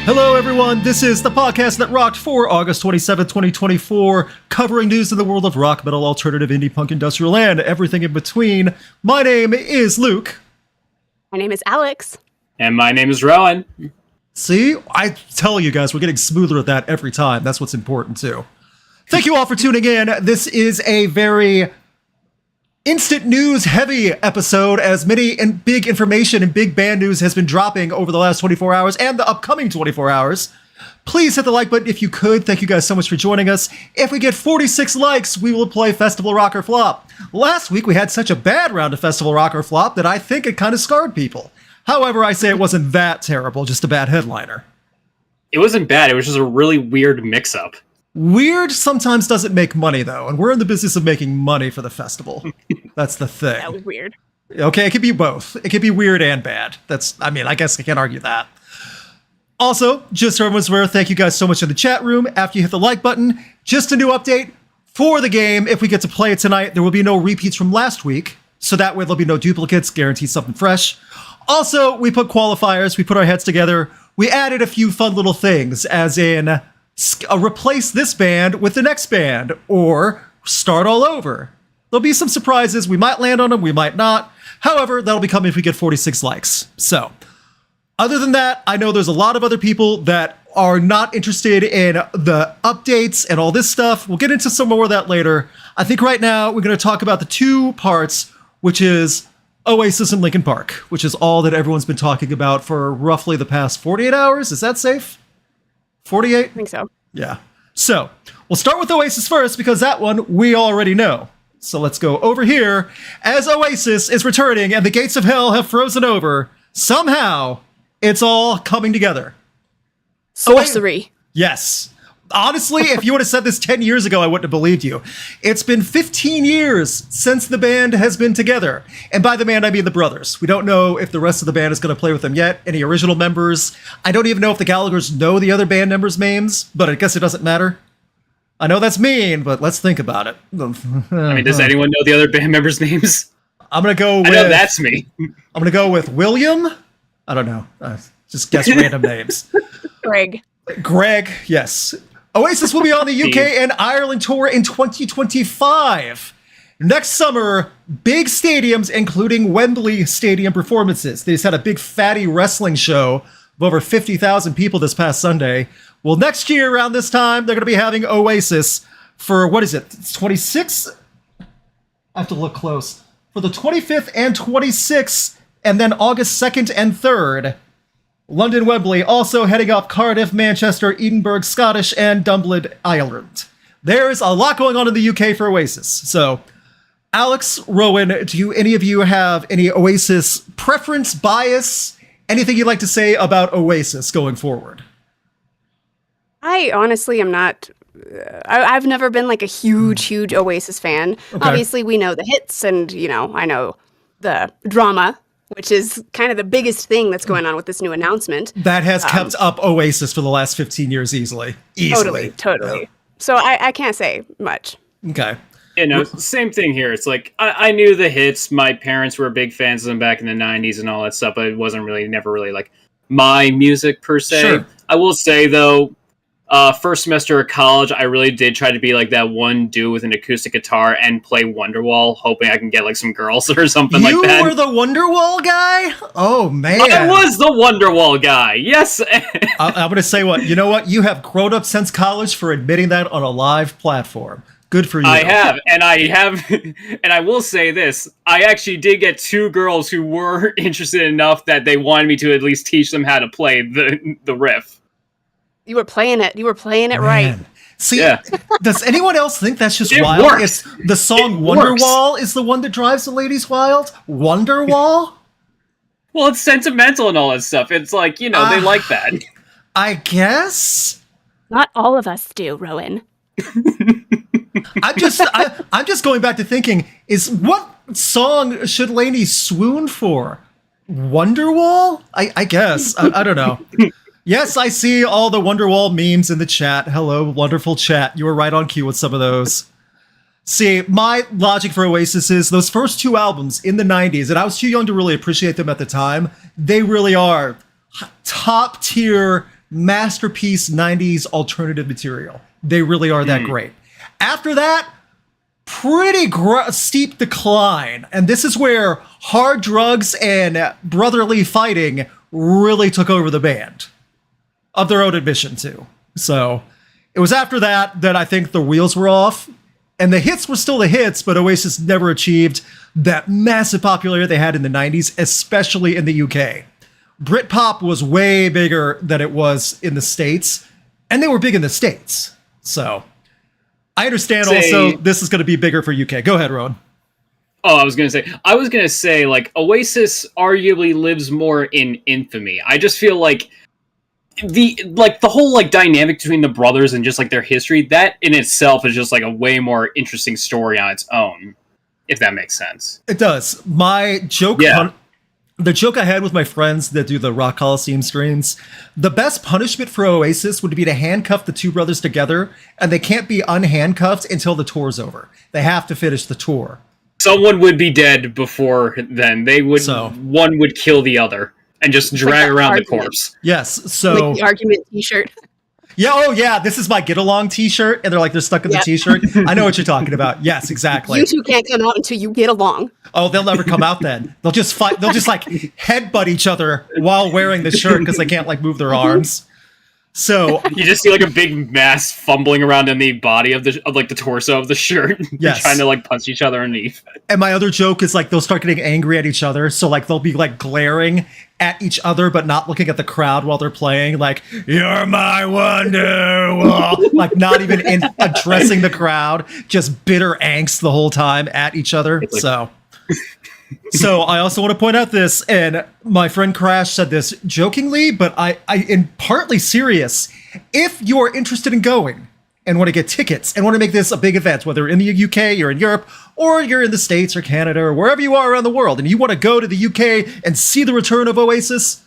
Hello, everyone. This is the podcast that rocked for August 27th, 2024, covering news in the world of rock, metal, alternative, indie, punk, industrial, and everything in between. My name is Luke. My name is Alex. And my name is Rowan. See? I tell you guys, we're getting smoother at that every time. That's what's important, too. Thank you all for tuning in. This is a very instant news heavy episode, as many and big information and big band news has been dropping over the last 24 hours and the upcoming 24 hours. Please hit the like button if you could. Thank you guys so much for joining us. If we get 46 likes, we will play Festival Rock or Flop. Last week we had such a bad round of Festival Rock or Flop that I think it kind of scarred people. However, I say it wasn't that terrible, just a bad headliner. It wasn't bad, it was just a really weird mix-up. Weird sometimes doesn't make money, though, and we're in the business of making money for the festival. That's the thing. That was weird. Okay, it could be both. It could be weird and bad. I guess I can't argue that. Also, just so everyone's aware, thank you guys so much in the chat room. After you hit the like button, just a new update for the game. If we get to play it tonight, there will be no repeats from last week, so that way there'll be no duplicates, guaranteed something fresh. Also, we put qualifiers, we put our heads together, we added a few fun little things, as in replace this band with the next band, or start all over. There'll be some surprises. We might land on them, we might not. However, that'll be coming if we get 46 likes. So, other than that, I know there's a lot of other people that are not interested in the updates and all this stuff. We'll get into some more of that later. I think right now we're going to talk about the two parts, which is Oasis and Linkin Park, which is all that everyone's been talking about for roughly the past 48 hours. Is that safe? 48? I think so. Yeah. So, we'll start with Oasis first, because that one we already know. So let's go over here. As Oasis is returning and the gates of hell have frozen over, somehow it's all coming together. Sorcery. Yes. Honestly, if you would have said this 10 years ago, I wouldn't have believed you. It's been 15 years since the band has been together. And by the band, I mean the brothers. We don't know if the rest of the band is going to play with them yet. Any original members. I don't even know if the Gallaghers know the other band members' names, but I guess it doesn't matter. I know that's mean, but let's think about it. I mean, does anyone know the other band members' names? I'm going to go with... I know that's me. I'm going to go with William. I don't know. Just guess random names. Greg, yes. Oasis will be on the UK and Ireland tour in 2025. Next summer, big stadiums, including Wembley Stadium performances. They just had a big fatty wrestling show of over 50,000 people this past Sunday. Well, next year around this time, they're going to be having Oasis for, what is it, 26? I have to look close. For the 25th and 26th, and then August 2nd and 3rd. London Wembley, also heading up Cardiff, Manchester, Edinburgh, Scottish, and Dublin, Ireland. There's a lot going on in the UK for Oasis. So, Alex, Rowan, do any of you have any Oasis preference, bias, anything you'd like to say about Oasis going forward? I honestly am not... I've never been like a huge Oasis fan. Okay. Obviously, we know the hits, and, I know the drama, which is kind of the biggest thing that's going on with this new announcement. That has kept up Oasis for the last 15 years easily. Totally. Yeah. So I can't say much. Okay. Same thing here. It's like, I knew the hits. My parents were big fans of them back in the 90s and all that stuff, but it wasn't never really like my music per se. Sure. I will say, though, first semester of college, I really did try to be like that one dude with an acoustic guitar and play Wonderwall, hoping I can get like some girls or something like that. You were the Wonderwall guy? Oh, man. I was the Wonderwall guy. Yes. I'm going to say what? You know what? You have grown up since college for admitting that on a live platform. Good for you. I have, and I will say this. I actually did get two girls who were interested enough that they wanted me to at least teach them how to play the riff. You were playing it. Man. Right. See, yeah. Does anyone else think that's just wild? Works. It's the song Wonderwall is the one that drives the ladies wild? Wonderwall? Well, it's sentimental and all that stuff. It's like, they like that. I guess. Not all of us do, Rowan. I'm just going back to thinking, what song should Lainey swoon for? Wonderwall? I guess. I don't know. Yes, I see all the Wonderwall memes in the chat. Hello, wonderful chat. You were right on cue with some of those. See, my logic for Oasis is those first two albums in the 90s, and I was too young to really appreciate them at the time, they really are top-tier masterpiece 90s alternative material. They really are that great. After that, pretty steep decline. And this is where hard drugs and brotherly fighting really took over the band, of their own admission too. So it was after that that I think the wheels were off. And the hits were still the hits, but Oasis never achieved that massive popularity they had in the 90s, especially in the UK. Britpop was way bigger than it was in the States, and they were big in the States. So I understand also this is going to be bigger for UK. Go ahead, Rowan. Oh, I was going to say, like, Oasis arguably lives more in infamy. I just feel like the whole like dynamic between the brothers and just like their history, that in itself is just like a way more interesting story on its own, if that makes sense. It does. My joke, the joke I had with my friends that do the Rock Coliseum streams, the best punishment for Oasis would be to handcuff the two brothers together, and they can't be unhandcuffed until the tour's over. They have to finish the tour. Someone would be dead before then. One would kill the other and just drag around the corpse. Yes, so like the argument t-shirt. Yeah, oh yeah, this is my get along t-shirt, and they're stuck in the t-shirt. I know what you're talking about. Yes, exactly. You two can't come out until you get along. Oh, they'll never come out then. They'll just fight. They'll just like headbutt each other while wearing the shirt because they can't like move their arms. So you just see like a big mass fumbling around in the body of the torso of the shirt, trying to like punch each other underneath. And my other joke is like they'll start getting angry at each other, so like they'll be like glaring at each other but not looking at the crowd while they're playing, like "You're my Wonderwall," like not even addressing the crowd, just bitter angst the whole time at each other. So I also want to point out this, and my friend Crash said this jokingly, but I am partly serious. If you're interested in going and want to get tickets and want to make this a big event, whether in the UK or in Europe, or you're in the States or Canada or wherever you are around the world, and you want to go to the UK and see the return of Oasis,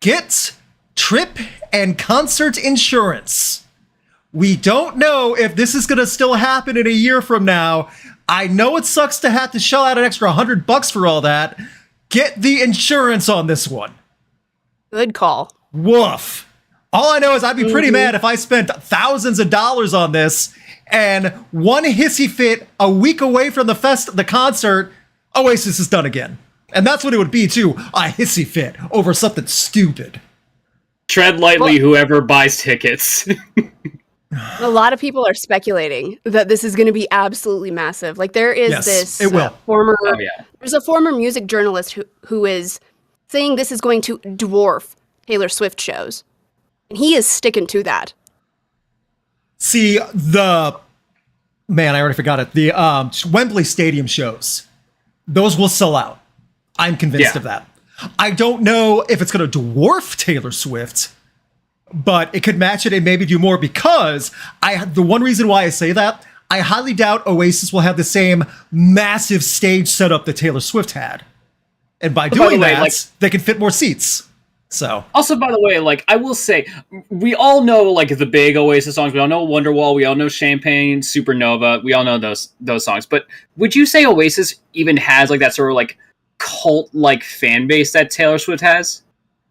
get trip and concert insurance. We don't know if this is going to still happen in a year from now. I know it sucks to have to shell out an extra $100 for all that. Get the insurance on this one. Good call. Woof. All I know is I'd be pretty mad if I spent thousands of dollars on this and one hissy fit a week away from the concert, Oasis is done again. And that's what it would be too, a hissy fit over something stupid. Tread lightly, whoever buys tickets. A lot of people are speculating that this is going to be absolutely massive. Like there is this there's a former music journalist who is saying this is going to dwarf Taylor Swift shows. And he is sticking to that. See, I already forgot it. The Wembley Stadium shows, those will sell out. I'm convinced of that. I don't know if it's going to dwarf Taylor Swift, but it could match it and maybe do more, because the one reason why I say that, I highly doubt Oasis will have the same massive stage setup that Taylor Swift had. And by doing that, they can fit more seats. So also, by the way, like I will say, we all know like the big Oasis songs. We all know Wonderwall. We all know Champagne, Supernova. We all know those songs. But would you say Oasis even has like that sort of like cult like fan base that Taylor Swift has?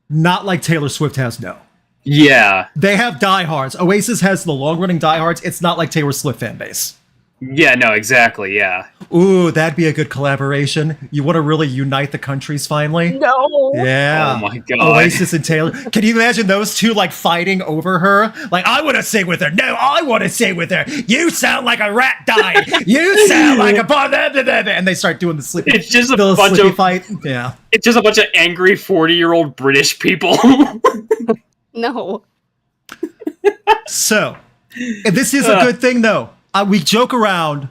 Not like Taylor Swift has, no. Yeah. They have diehards. Oasis has the long-running diehards. It's not like Taylor Swift fan base. Yeah, no, exactly, yeah. Ooh, that'd be a good collaboration. You want to really unite the countries finally? No. Yeah. Oh my God. Oasis and Taylor. Can you imagine those two like fighting over her? Like, I want to sing with her. No, I want to sing with her. You sound like a rat dying. You sound like a... And they start doing the sleepy. It's just a bunch of... fight. Yeah. It's just a bunch of angry 40-year-old British people. No. So, this is a good thing, though. We joke around.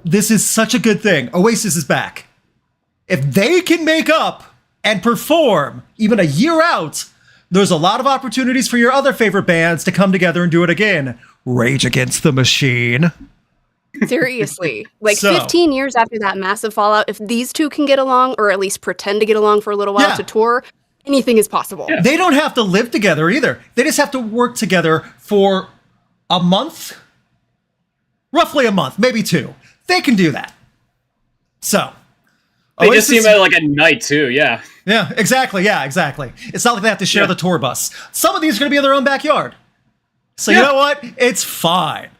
This is such a good thing. Oasis is back. If they can make up and perform even a year out, there's a lot of opportunities for your other favorite bands to come together and do it again. Rage Against the Machine. Seriously. Like 15 years after that massive fallout, if these two can get along, or at least pretend to get along for a little while to tour, anything is possible. Yeah. They don't have to live together either. They just have to work together for a month. Roughly a month, maybe 2. They can do that. So they just seem at like a night too, yeah. Yeah, exactly. Yeah, exactly. It's not like they have to share the tour bus. Some of these are going to be in their own backyard. So you know what? It's fine.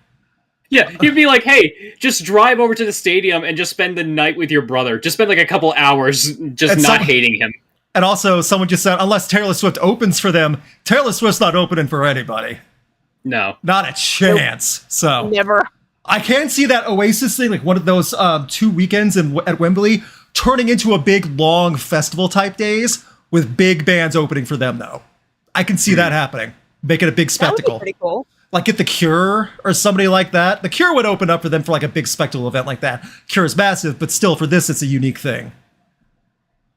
Yeah, you'd be like, hey, just drive over to the stadium and just spend the night with your brother. Just spend like a couple hours just And not hating him. And also, someone just said, unless Taylor Swift opens for them, Taylor Swift's not opening for anybody. No. Not a chance. So Never. I can see that Oasis thing, like one of those 2 weekends at Wembley, turning into a big, long festival type days with big bands opening for them, though. I can see that happening. Make it a big spectacle. That would be pretty cool. Like get The Cure or somebody like that. The Cure would open up for them for like a big spectacle event like that. Cure's massive, but still for this, it's a unique thing.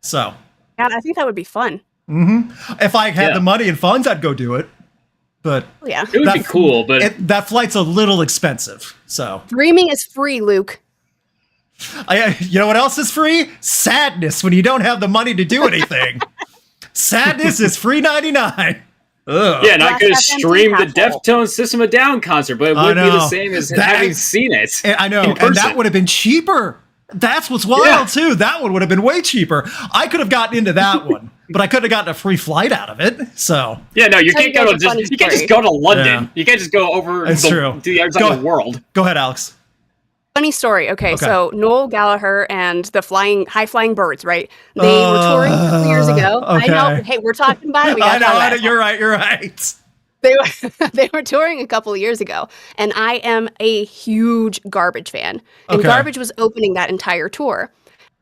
So. God, I think that would be fun. If I had the money and funds, I'd go do it. But Yeah. It would be cool, but that flight's a little expensive. So Dreaming is free, Luke. you know what else is free? Sadness when you don't have the money to do anything. Sadness is free 99. Ugh. yeah, and I could have Glass streamed the half full. Deftones System of a Down concert, but it I wouldn't be the know. same as That- having seen it. And I know, in and that person. would have been cheaper. That's what's wild Yeah. too. That one would have been way cheaper. I could have gotten into that one, but I could have gotten a free flight out of it. So Yeah, no, you Tell can't you go guys to a funny you can't story. just go to London. Yeah. You can't just go over That's true. to the other side Go- of the world. go ahead, Alex. Funny story. Okay, Okay. so Noel Gallagher and the high flying birds, right? They were touring a couple years ago. okay. I know. Hey, we're talking about it. We I gotta talk know. about it. You're right. You're right. They were touring a couple of years ago, and I am a huge Garbage fan. And Okay. Garbage was opening that entire tour.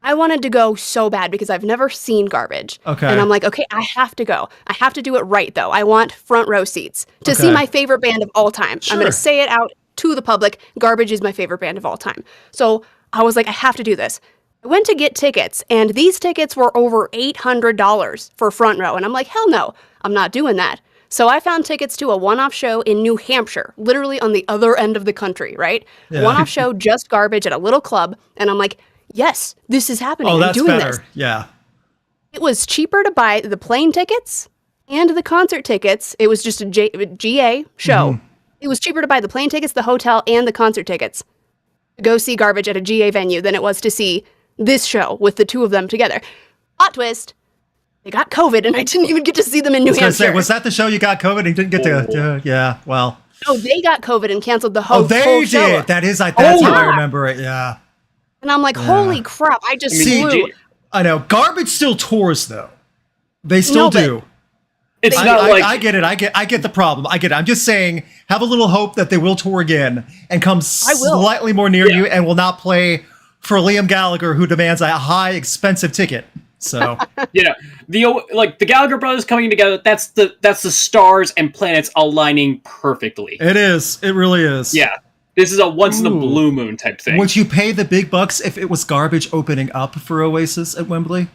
I wanted to go so bad because I've never seen Garbage. Okay. And I'm like, okay, I have to go. I have to do it right, though. I want front row seats to see Okay. my favorite band of all time. I'm going Sure. to say it out to the public. Garbage is my favorite band of all time. So I was like, I have to do this. I went to get tickets, and these tickets were over $800 for front row. And I'm like, hell no, I'm not doing that. So I found tickets to a one-off show in New Hampshire, literally on the other end of the country, right? Yeah. One-off show, just Garbage at a little club. And I'm like, yes, this is happening. Oh, I'm that's doing better. this. Yeah. It was cheaper to buy the plane tickets and the concert tickets. It was just a GA show. Mm-hmm. It was cheaper to buy the plane tickets, the hotel, and the concert tickets to go see Garbage at a GA venue than it was to see this show with the two of them together. Plot twist. They got COVID, and I didn't even get to see them in New I was gonna Hampshire. say, was that the show you got COVID and didn't get to? Yeah. Well. No, they got COVID and canceled the whole, Oh, they whole show. did. That's how I yeah. remember it. Yeah. And I'm like, holy crap, I just See, flew. I know. Garbage still tours though. They still No, but- do. It's I- not like I get it. I get the problem. I get it. I'm just saying, have a little hope that they will tour again and come will. slightly more near Yeah. you and will not play for Liam Gallagher, who demands a high, expensive ticket. So you know the Gallagher brothers coming together. That's the stars and planets aligning perfectly. it is. It really is. Yeah, this is a once in a Ooh. blue moon type thing. Would you pay the big bucks if it was Garbage opening up for Oasis at Wembley?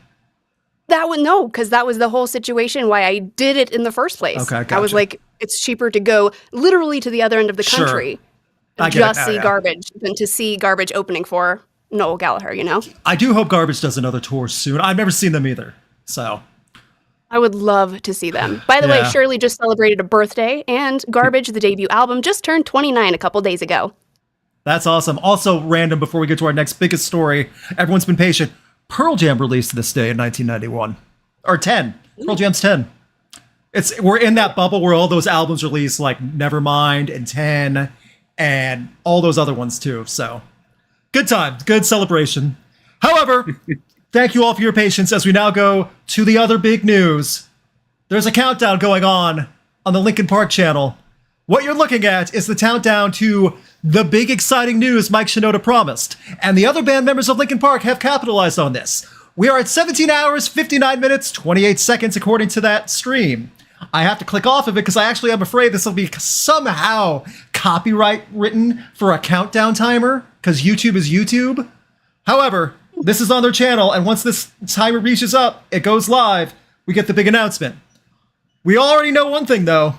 That would no, because that was the whole situation why I did it in the first place. Okay, I was gotcha. like, it's cheaper to go literally to the other end of the Sure. country I and get it just now, see yeah. Garbage than to see Garbage opening for Noel Gallagher, you know? I do hope Garbage does another tour soon. I've never seen them either. So I would love to see them. By the way, Yeah. Shirley just celebrated a birthday, and Garbage, the debut album, just turned 29 a couple days ago. that's awesome. Also, random before we get to our next biggest story, everyone's been patient. Pearl Jam released this day in 1991. Or 10. Pearl Jam's 10. We're in that bubble where all those albums release, like Nevermind and 10 and all those other ones too. So good time, good celebration. However, thank you all for your patience as we now go to the other big news. There's a countdown going on the Linkin Park channel. What you're looking at is the countdown to the big exciting news Mike Shinoda promised. And the other band members of Linkin Park have capitalized on this. We are at 17 hours, 59 minutes, 28 seconds according to that stream. I have to click off of it because I actually am afraid this will be somehow copyright written for a countdown timer because YouTube is YouTube. However, this is on their channel, and once this timer reaches up, it goes live, we get the big announcement. We already know one thing, though.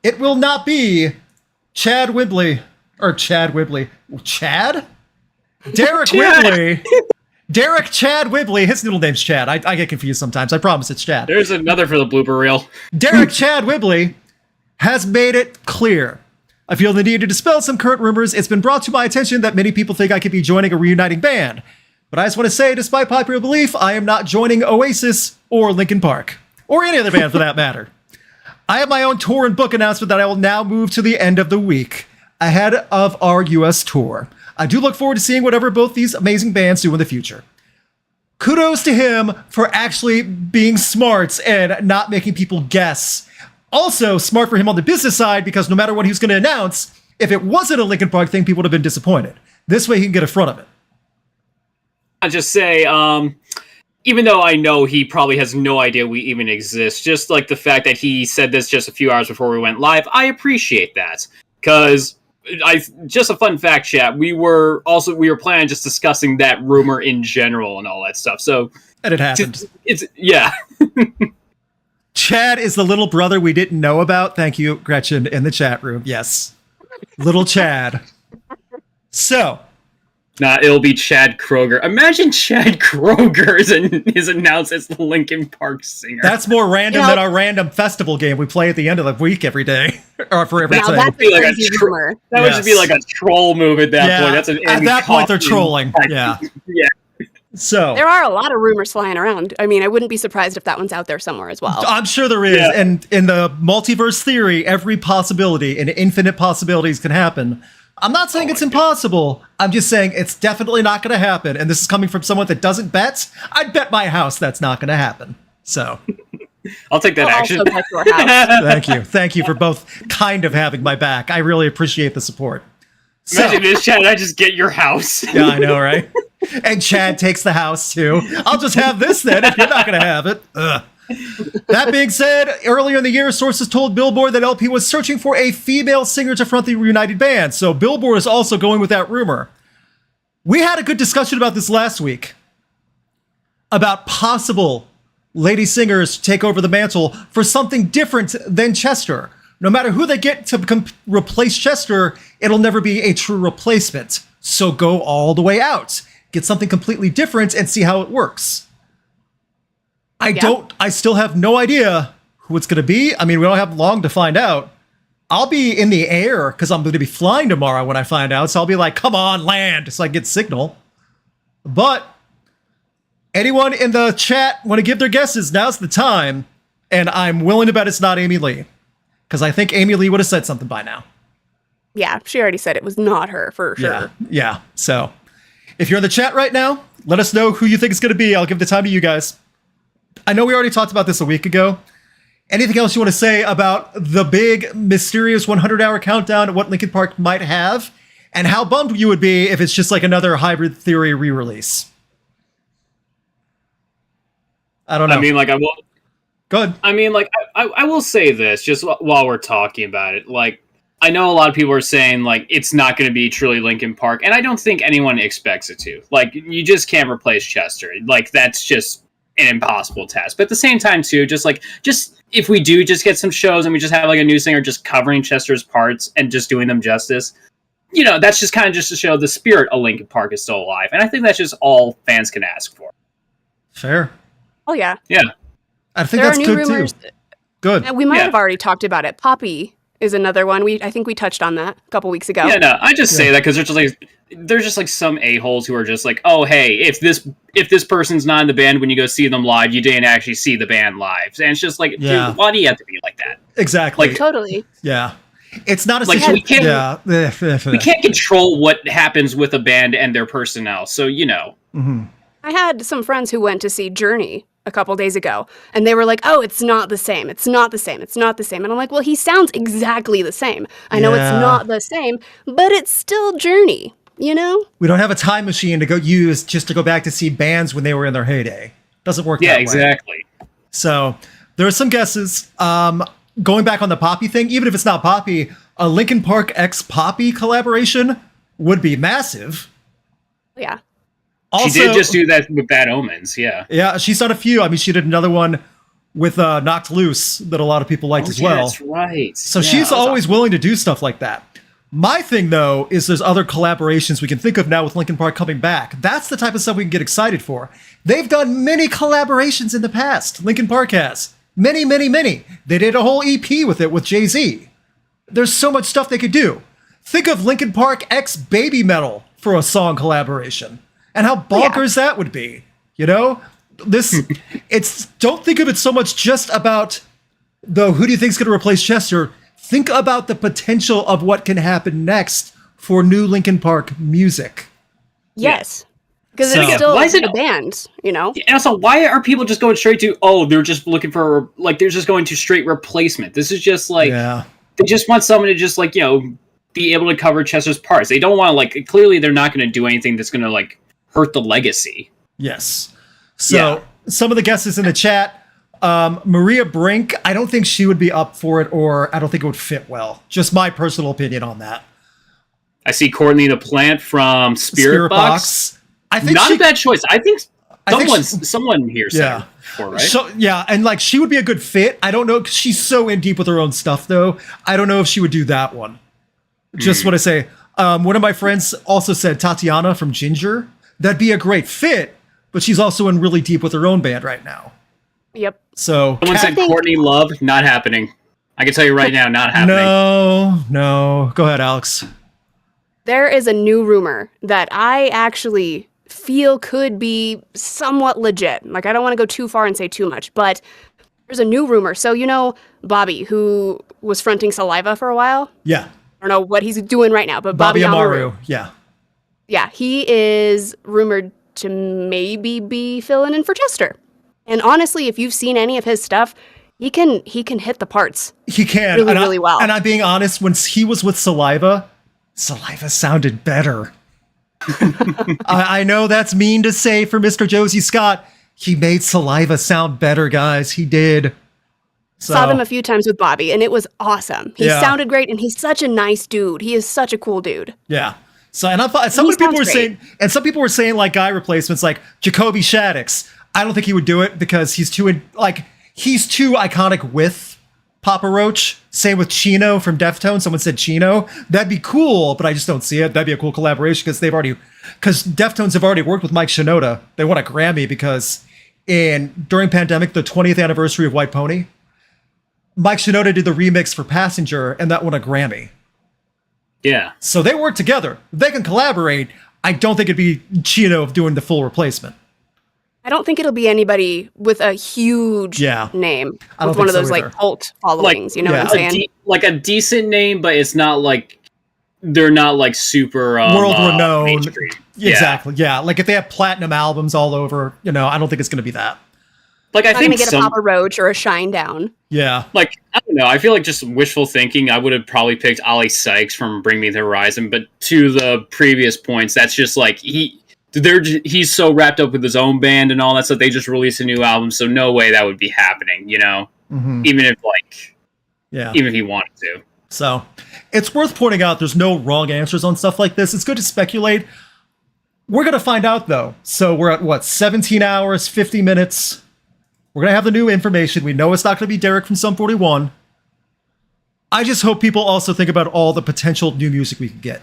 It will not be Chad Whibley. Chad? Derrick Whibley. Derrick Chad Whibley. His middle name's Chad. I get confused sometimes. I promise it's Chad. There's another for the blooper reel. Derrick Chad Whibley has made it clear. I feel the need to dispel some current rumors. It's been brought to my attention that many people think I could be joining a reuniting band. But I just want to say, despite popular belief, I am not joining Oasis or Linkin Park, or any other band for that matter. I have my own tour and book announcement that I will now move to the end of the week, ahead of our US tour. I do look forward to seeing whatever both these amazing bands do in the future. Kudos to him for actually being smart and not making people guess. Also, smart for him on the business side, because no matter what he was going to announce, if it wasn't a Linkin Park thing, people would have been disappointed. This way he can get in front of it. I'll just say, even though I know he probably has no idea we even exist, just like the fact that he said this just a few hours before we went live, I appreciate that. Because just a fun fact, chat, we were planning on just discussing that rumor in general and all that stuff. So, and it happened. It's yeah. Chad is the little brother we didn't know about. Thank you, Gretchen, in the chat room. Yes. Little Chad. So. Nah, it'll be Chad Kroger. Imagine Chad Kroger is announced as the Linkin Park singer. That's more random than our random festival game we play at the end of the week every day. Or for every day. That would just be like a troll move at that point. That's at that point, they're trolling. Yeah. Yeah. So there are a lot of rumors flying around. I mean, I wouldn't be surprised if that one's out there somewhere as well. I'm sure there is. Yeah. And in the multiverse theory, every possibility and infinite possibilities can happen. I'm not saying it's impossible. I'm just saying it's definitely not going to happen. And this is coming from someone that doesn't bet. I'd bet my house that's not going to happen. So I'll take that action. Also bet your house. Thank you. Thank you for both kind of having my back. I really appreciate the support. Imagine this, Chad. I just get your house. Yeah, I know, right? And Chad takes the house too. I'll just have this then if you're not going to have it. Ugh. That being said, earlier in the year, sources told Billboard that LP was searching for a female singer to front the reunited band. So Billboard is also going with that rumor. We had a good discussion about this last week, about possible lady singers to take over the mantle for something different than Chester. No matter who they get to replace Chester, it'll never be a true replacement. So go all the way out. Get something completely different and see how it works. I still have no idea who it's going to be. I mean, we don't have long to find out. I'll be in the air because I'm going to be flying tomorrow when I find out. So I'll be like, come on, land, so I get signal. But anyone in the chat want to give their guesses, now's the time. And I'm willing to bet it's not Amy Lee, because I think Amy Lee would have said something by now. Yeah, she already said it was not her, for sure. Yeah. So if you're in the chat right now, let us know who you think it's going to be. I'll give the time to you guys. I know we already talked about this a week ago. Anything else you want to say about the big, mysterious 100-hour countdown of what Linkin Park might have? And how bummed you would be if it's just like another Hybrid Theory re-release? I don't know. I mean, like, I will... Good. I mean, like, I will say this, just while we're talking about it. Like, I know a lot of people are saying, like, it's not going to be truly Linkin Park, and I don't think anyone expects it to. Like, you just can't replace Chester. Like, that's just an impossible task. But at the same time, too, just if we do just get some shows and we just have like a new singer just covering Chester's parts and just doing them justice, you know, that's just kind of just to show the spirit of Linkin Park is still alive. And I think that's just all fans can ask for. Fair. Oh, yeah. Yeah. I think that's good, rumors, too. Good. And we might have already talked about it. Poppy is another one. I think we touched on that a couple weeks ago. Yeah, no, I just say that because there's just like some a-holes who are just like, oh, hey, if this person's not in the band when you go see them live, you didn't actually see the band live. And it's just like, dude, why do you have to be like that? Exactly. Like, totally. Yeah. It's not a like secret. We can't control what happens with a band and their personnel. So, you know. Mm-hmm. I had some friends who went to see Journey a couple days ago, and they were like, oh, it's not the same. It's not the same. It's not the same. And I'm like, well, he sounds exactly the same. I know it's not the same, but it's still Journey, you know? We don't have a time machine to go use just to go back to see bands when they were in their heyday. Doesn't work that way. Yeah, exactly. So there are some guesses. Going back on the Poppy thing, even if it's not Poppy, a Linkin Park x Poppy collaboration would be massive. Yeah. Also, she did just do that with Bad Omens, yeah. Yeah, she's done a few. I mean, she did another one with Knocked Loose that a lot of people liked as well. That's right. So she's always willing to do stuff like that. My thing, though, is there's other collaborations we can think of now with Linkin Park coming back. That's the type of stuff we can get excited for. They've done many collaborations in the past. Linkin Park has. Many, many, many. They did a whole EP with it with Jay-Z. There's so much stuff they could do. Think of Linkin Park x Baby Metal for a song collaboration. and how bonkers that would be. You know, don't think of it so much just about who do you think is going to replace Chester. Think about the potential of what can happen next for new Linkin Park music. Yes. Because it's still a band, you know? And also, why are people just going straight to, they're just looking for, like, they're just going to straight replacement? This is just, like, they just want someone to just, like, you know, be able to cover Chester's parts. They don't want to, like, clearly they're not going to do anything that's going to, like, hurt the legacy. Yes. So, some of the guesses in the chat, Maria Brink, I don't think she would be up for it, or I don't think it would fit well. Just my personal opinion on that. I see Courtney the Plant from Spirit Box. I think not a bad choice. I think someone here said before, right? So, and like she would be a good fit. I don't know, because she's so in deep with her own stuff, though. I don't know if she would do that one. Just want to say, one of my friends also said Tatiana from Ginger. That'd be a great fit, but she's also in really deep with her own band right now. Yep. So someone said Courtney Love, not happening. I can tell you right now, not happening. No. Go ahead, Alex. There is a new rumor that I actually feel could be somewhat legit. Like, I don't want to go too far and say too much, but there's a new rumor. So, you know, Bobby, who was fronting Saliva for a while? Yeah. I don't know what he's doing right now, but Bobby Amaru. Yeah. Yeah, he is rumored to maybe be filling in for Chester. And honestly, if you've seen any of his stuff, he can hit the parts. He can. Really well. And I'm being honest, when he was with Saliva sounded better. I know that's mean to say for Mr. Josie Scott. He made Saliva sound better, guys. He did. Saw them a few times with Bobby, and it was awesome. He sounded great, and he's such a nice dude. He is such a cool dude. Yeah. So, and I thought some people were saying like guy replacements, like Jacoby Shaddix. I don't think he would do it because he's too iconic with Papa Roach. Same with Chino from Deftones. Someone said Chino. That'd be cool, but I just don't see it. That'd be a cool collaboration because Deftones have already worked with Mike Shinoda. They won a Grammy because during pandemic, the 20th anniversary of White Pony, Mike Shinoda did the remix for Passenger, and that won a Grammy. Yeah. So they work together. They can collaborate. I don't think it'd be Chino doing the full replacement. I don't think it'll be anybody with a huge name. With one of those like cult followings, you know what I'm saying? Like a decent name, but it's not like they're not like super world renowned. Mainstream. Exactly. Yeah. Like if they have platinum albums all over, I don't think it's going to be that. Like I think gonna get a Papa Roach or a Shinedown. Yeah. Like I don't know. I feel like just wishful thinking. I would have probably picked Ollie Sykes from Bring Me the Horizon, but to the previous points, that's just like he's so wrapped up with his own band and all that stuff. They just released a new album, so no way that would be happening. Mm-hmm. Even if he wanted to. So it's worth pointing out there's no wrong answers on stuff like this. It's good to speculate. We're going to find out, though. So we're at, 17 hours, 50 minutes. We're going to have the new information. We know it's not going to be Derrick from Sum 41. I just hope people also think about all the potential new music we could get.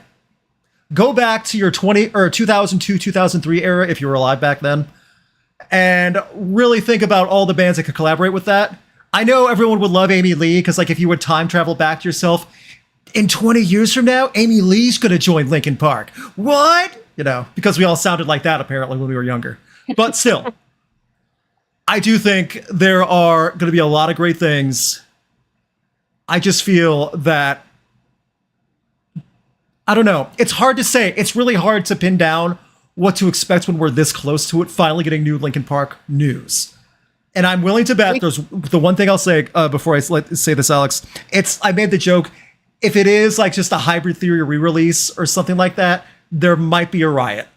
Go back to your 2002, 2003 era, if you were alive back then, and really think about all the bands that could collaborate with that. I know everyone would love Amy Lee, because if you would time travel back to yourself, in 20 years from now, Amy Lee's going to join Linkin Park. What? Because we all sounded like that, apparently, when we were younger. But still, I do think there are going to be a lot of great things. I just feel that, I don't know. It's hard to say. It's really hard to pin down what to expect when we're this close to it, finally getting new Linkin Park news. And I'm willing to bet there's the one thing I'll say before I say this, Alex. I made the joke. If it is like just a Hybrid Theory re-release or something like that, there might be a riot.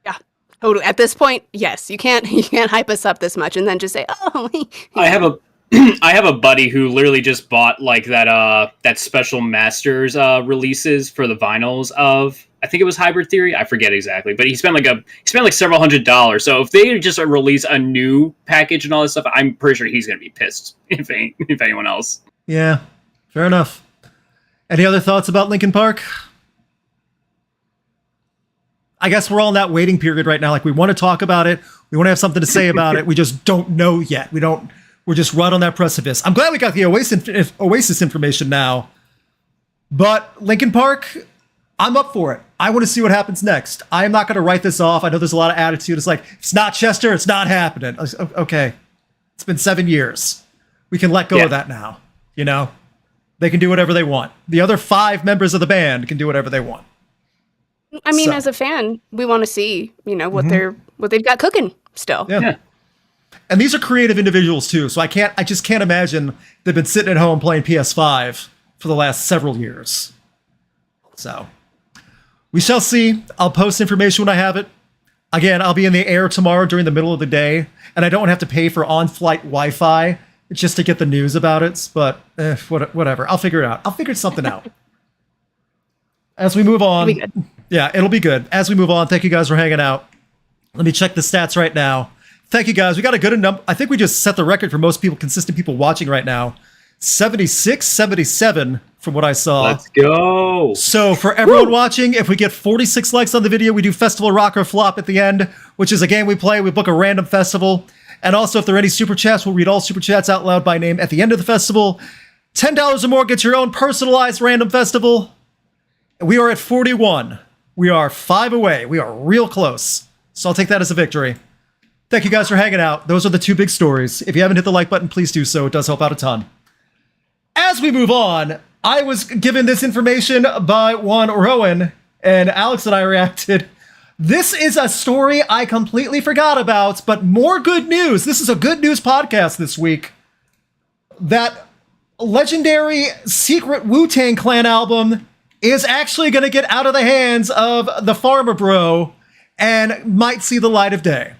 Yeah, totally. At this point, yes, you can't hype us up this much and then just say, oh. I have a buddy who literally just bought like that special masters releases for the vinyls of, I think it was Hybrid Theory. I forget exactly, but he spent like several $100s. So if they just release a new package and all this stuff, I'm pretty sure he's going to be pissed if anyone else. Yeah, fair enough. Any other thoughts about Linkin Park? I guess we're all in that waiting period right now. Like we want to talk about it. We want to have something to say about it. We just don't know yet. We're just right on that precipice. I'm glad we got the Oasis information now. But Linkin Park, I'm up for it. I want to see what happens next. I am not going to write this off. I know there's a lot of attitude. It's like, it's not Chester, it's not happening. Okay, it's been 7 years. We can let go of that now, you know? They can do whatever they want. The other 5 members of the band can do whatever they want. I mean, as a fan, we want to see, you know, what they've got cooking still. Yeah. And these are creative individuals too, so I just can't imagine they've been sitting at home playing PS5 for the last several years. So we shall see. I'll post information when I have it. Again, I'll be in the air tomorrow during the middle of the day, and I don't have to pay for on-flight Wi-Fi just to get the news about it. But whatever, I'll figure it out. I'll figure something out. As we move on, It'll be good. Yeah, it'll be good. As we move on, thank you guys for hanging out. Let me check the stats right now. Thank you guys. We got a good enough. I think we just set the record for most people, consistent people watching right now. 76, 77 from what I saw. Let's go. So for everyone watching, if we get 46 likes on the video, we do Festival Rock or Flop at the end, which is a game we play. We book a random festival. And also, if there are any super chats, we'll read all super chats out loud by name at the end of the festival. $10 or more gets your own personalized random festival. We are at 41. We are 5 away. We are real close. So I'll take that as a victory. Thank you guys for hanging out. Those are the 2 big stories. If you haven't hit the like button, please do so. It does help out a ton. As we move on, I was given this information by one Rowan, and Alex and I reacted. This is a story I completely forgot about, but more good news. This is a good news podcast this week. That legendary secret Wu-Tang Clan album is actually going to get out of the hands of the Farmer Bro and might see the light of day.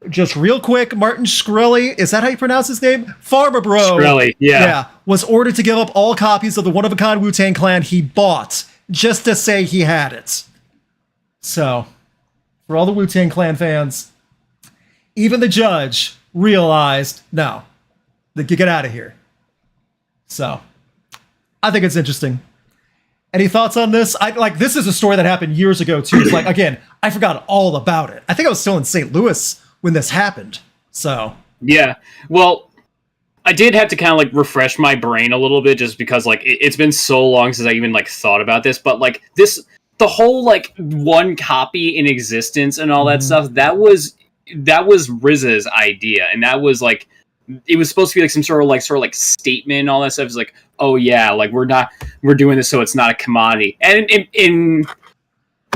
Just real quick, Martin Shkreli, is that how you pronounce his name? Farmer Bro. Shkreli, yeah. Was ordered to give up all copies of the one-of-a-kind Wu-Tang Clan he bought just to say he had it. So, for all the Wu-Tang Clan fans, even the judge realized, no, get out of here. So, I think it's interesting. Any thoughts on this? This is a story that happened years ago, too. It's like, again, I forgot all about it. I think I was still in St. Louis when this happened. So. Yeah. Well, I did have to kind of, refresh my brain a little bit just because, it's been so long since I even, thought about this. But, the whole, one copy in existence and all that stuff, that was RZA's idea. And that was, it was supposed to be some sort of statement and all that stuff. It's like, oh yeah, we're doing this so it's not a commodity. And in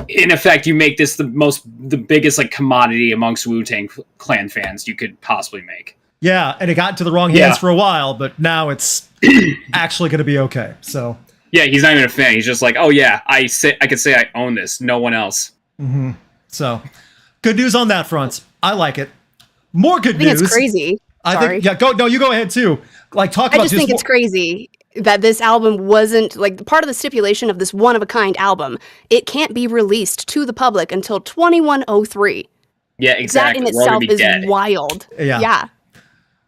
effect, you make this the biggest commodity amongst Wu-Tang Clan fans you could possibly make. Yeah, and it got into the wrong hands for a while, but now it's actually going to be okay. So yeah, he's not even a fan. He's just like, oh yeah, I could say I own this. No one else. Mm-hmm. So good news on that front. I like it. More good news. It's crazy. I think go. No, you go ahead too. I just think it's crazy that this album wasn't part of the stipulation of this one-of-a-kind album. It can't be released to the public until 2103. Yeah, exactly. That in itself is wild. Yeah.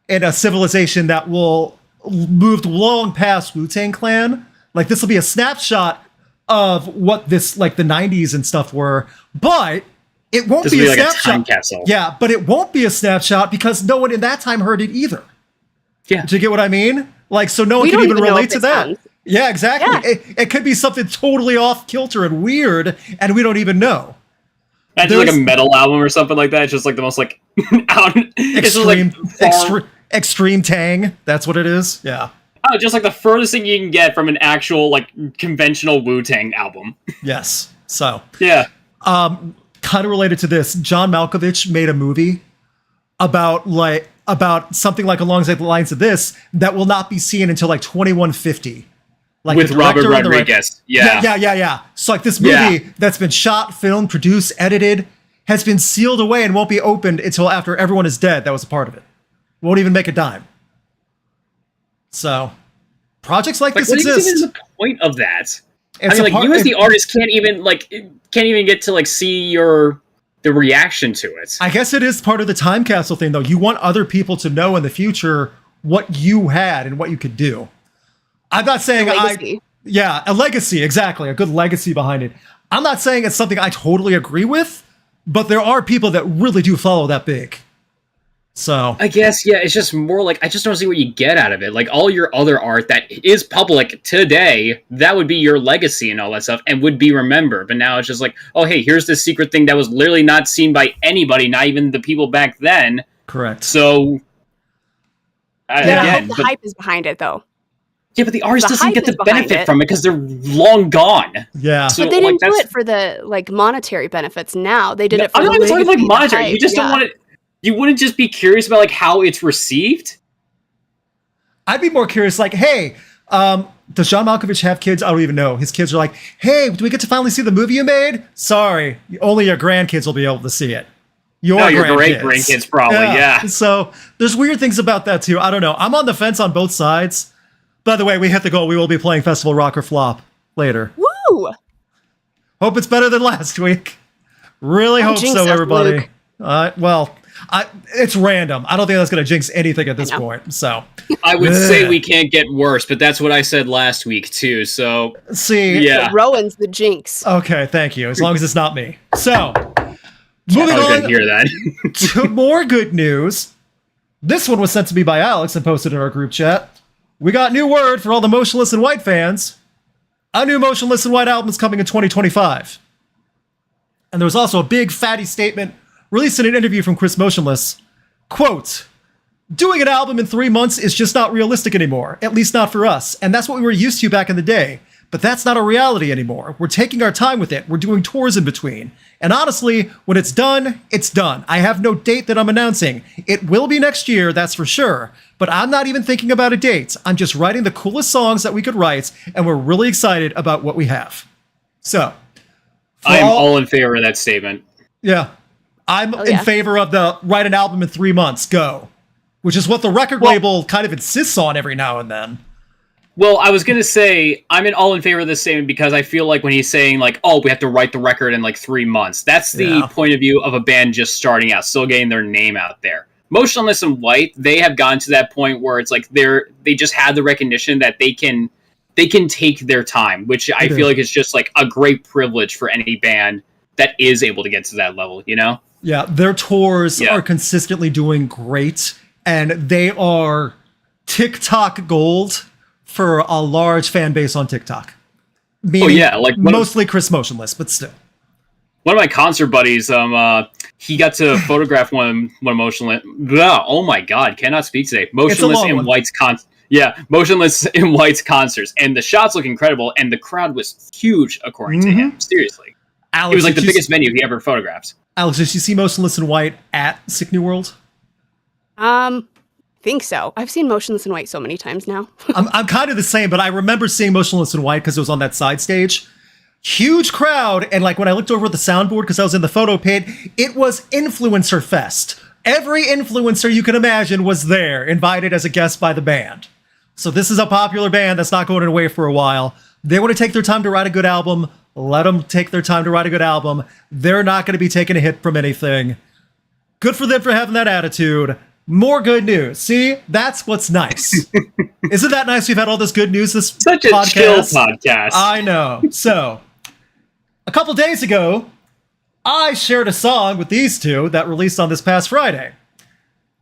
And a civilization that will moved long past Wu-Tang Clan. This will be a snapshot of what this the 90s and stuff were, but it won't be a snapshot. A time capsule. Yeah, but it won't be a snapshot because no one in that time heard it either. Yeah. Do you get what I mean? So no one can even relate to that. Yeah, exactly. Yeah. It could be something totally off kilter and weird, and we don't even know. And just a metal album or something like that. It's just the most extreme tang. That's what it is. Yeah. Oh, just the furthest thing you can get from an actual conventional Wu-Tang album. Yes. So. Yeah. Kind of related to this, John Malkovich made a movie about something along the lines of this that will not be seen until 2150. With Robert Rodriguez. Yeah. So this movie that's been shot, filmed, produced, edited, has been sealed away and won't be opened until after everyone is dead that was a part of it. Won't even make a dime. So projects like this exist. What is even the point of that? You as the artist can't even get to see the reaction to it. I guess it is part of the time capsule thing, though. You want other people to know in the future what you had and what you could do. I'm not saying a legacy, exactly, a good legacy behind it. I'm not saying it's something I totally agree with, but there are people that really do follow that big. So I guess, yeah, it's just more like, I just don't see what you get out of it. Like, all your other art that is public today, that would be your legacy and all that stuff, and would be remembered. But now it's just like, oh, hey, here's this secret thing that was literally not seen by anybody, not even the people back then. correct. So, I hope the hype is behind it, though. Yeah, but the artist The doesn't hype get the is behind benefit it. from it because they're long gone. Yeah. So, But they like, didn't do that's- it for the monetary benefits. Now they did it for I'm the not even talking like legacy, the monetary. You hype, just don't want it. You wouldn't just be curious about like how it's received. I'd be more curious, like, hey, does John Malkovich have kids? I don't even know. His kids are like, hey, do we get to finally see the movie you made? Sorry, only your grandkids will be able to see it. Your great-grandkids probably, yeah. So there's weird things about that too. I don't know. I'm on the fence on both sides. By the way, we hit the goal. We will be playing Festival Rock or Flop later. Woo! Hope it's better than last week. Really hope jinx so, us, everybody. Luke. It's random. I don't think that's going to jinx anything at this point. So I would say we can't get worse, but that's what I said last week too. So see, yeah. Rowan's the jinx. Okay, thank you. As long as it's not me. So moving I was on gonna hear that. to more good news. This one was sent to me by Alex and posted in our group chat. We got new word for all the Motionless and White fans. A new Motionless and White album is coming in 2025. And there was also a big fatty statement released in an interview from Chris Motionless. Quote, doing an album in 3 months is just not realistic anymore, at least not for us. And that's what we were used to back in the day. But that's not a reality anymore. We're taking our time with it. We're doing tours in between. And honestly, when it's done, it's done. I have no date that I'm announcing. It will be next year, that's for sure. But I'm not even thinking about a date. I'm just writing the coolest songs that we could write, and we're really excited about what we have. So, I'm all in favor of that statement. yeah. I'm in favor of the write an album in 3 months, go. Which is what the record label kind of insists on every now and then. Well, I was gonna say I'm all in favor of this statement because I feel like when he's saying like, "Oh, we have to write the record in like 3 months," that's the point of view of a band just starting out, still getting their name out there. Motionless and White, they have gotten to that point where it's like they just had the recognition that they can take their time, which I feel like is just like a great privilege for any band that is able to get to that level, you know? Yeah, their tours are consistently doing great, and they are TikTok gold for a large fan base on TikTok. Meaning like mostly Chris Motionless, but still. One of my concert buddies, he got to photograph one Motionless. Oh my god, cannot speak today. Motionless in White's Motionless in White's concerts, and the shots look incredible, and the crowd was huge according to him. Seriously, Alex, it was like the biggest venue he ever photographed. Alex, did you see Motionless in White at Sick New World? Think so. I've seen Motionless in White so many times now. I'm kind of the same, but I remember seeing Motionless in White because it was on that side stage. Huge crowd, and like when I looked over at the soundboard because I was in the photo pit, it was influencer fest. Every influencer you can imagine was there, invited as a guest by the band. So this is a popular band that's not going away for a while. They want to take their time to write a good album. Let them take their time to write a good album. They're not going to be taking a hit from anything. Good for them for having that attitude. More good news. See, that's what's nice. Isn't that nice? We've had all this good news this Such a chill podcast. I know. So, a couple days ago, I shared a song with these two that released on this past Friday.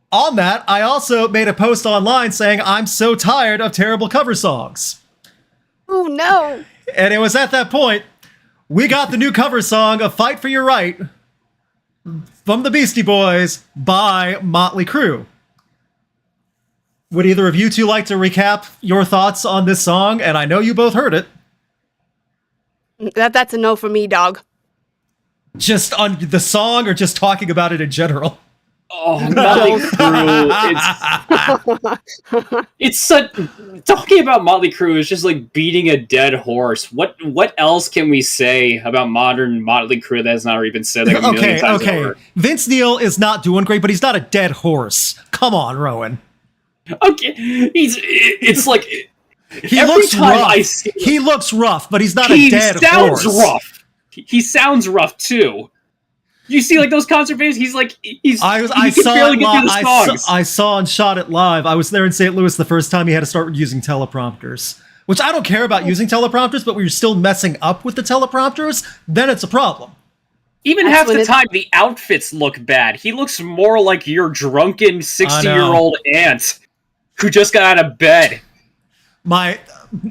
On that, I also made a post online saying, I'm so tired of terrible cover songs. Oh, no. And it was at that point, we got the new cover song of Fight for Your Right from the Beastie Boys by Mötley Crüe. Would either of you two like to recap your thoughts on this song? And I know you both heard it. That's a no for me, dog. Just on the song or just talking about it in general? Oh, Mötley Crüe. It's such... Talking about Mötley Crüe is just like beating a dead horse. What else can we say about modern Mötley Crüe that has not already been said like a million times over? Vince Neil is not doing great, but he's not a dead horse. Come on, Rowan. Okay, it's like... He looks rough. He looks rough, but he's not a dead horse. He sounds rough. He sounds rough, too. You see, like, those concert videos, I saw and shot it live. I was there in St. Louis the first time he had to start using teleprompters. Which I don't care about using teleprompters, but when you're still messing up with the teleprompters, then it's a problem. Even half the time, the outfits look bad. He looks more like your drunken 60-year-old aunt who just got out of bed.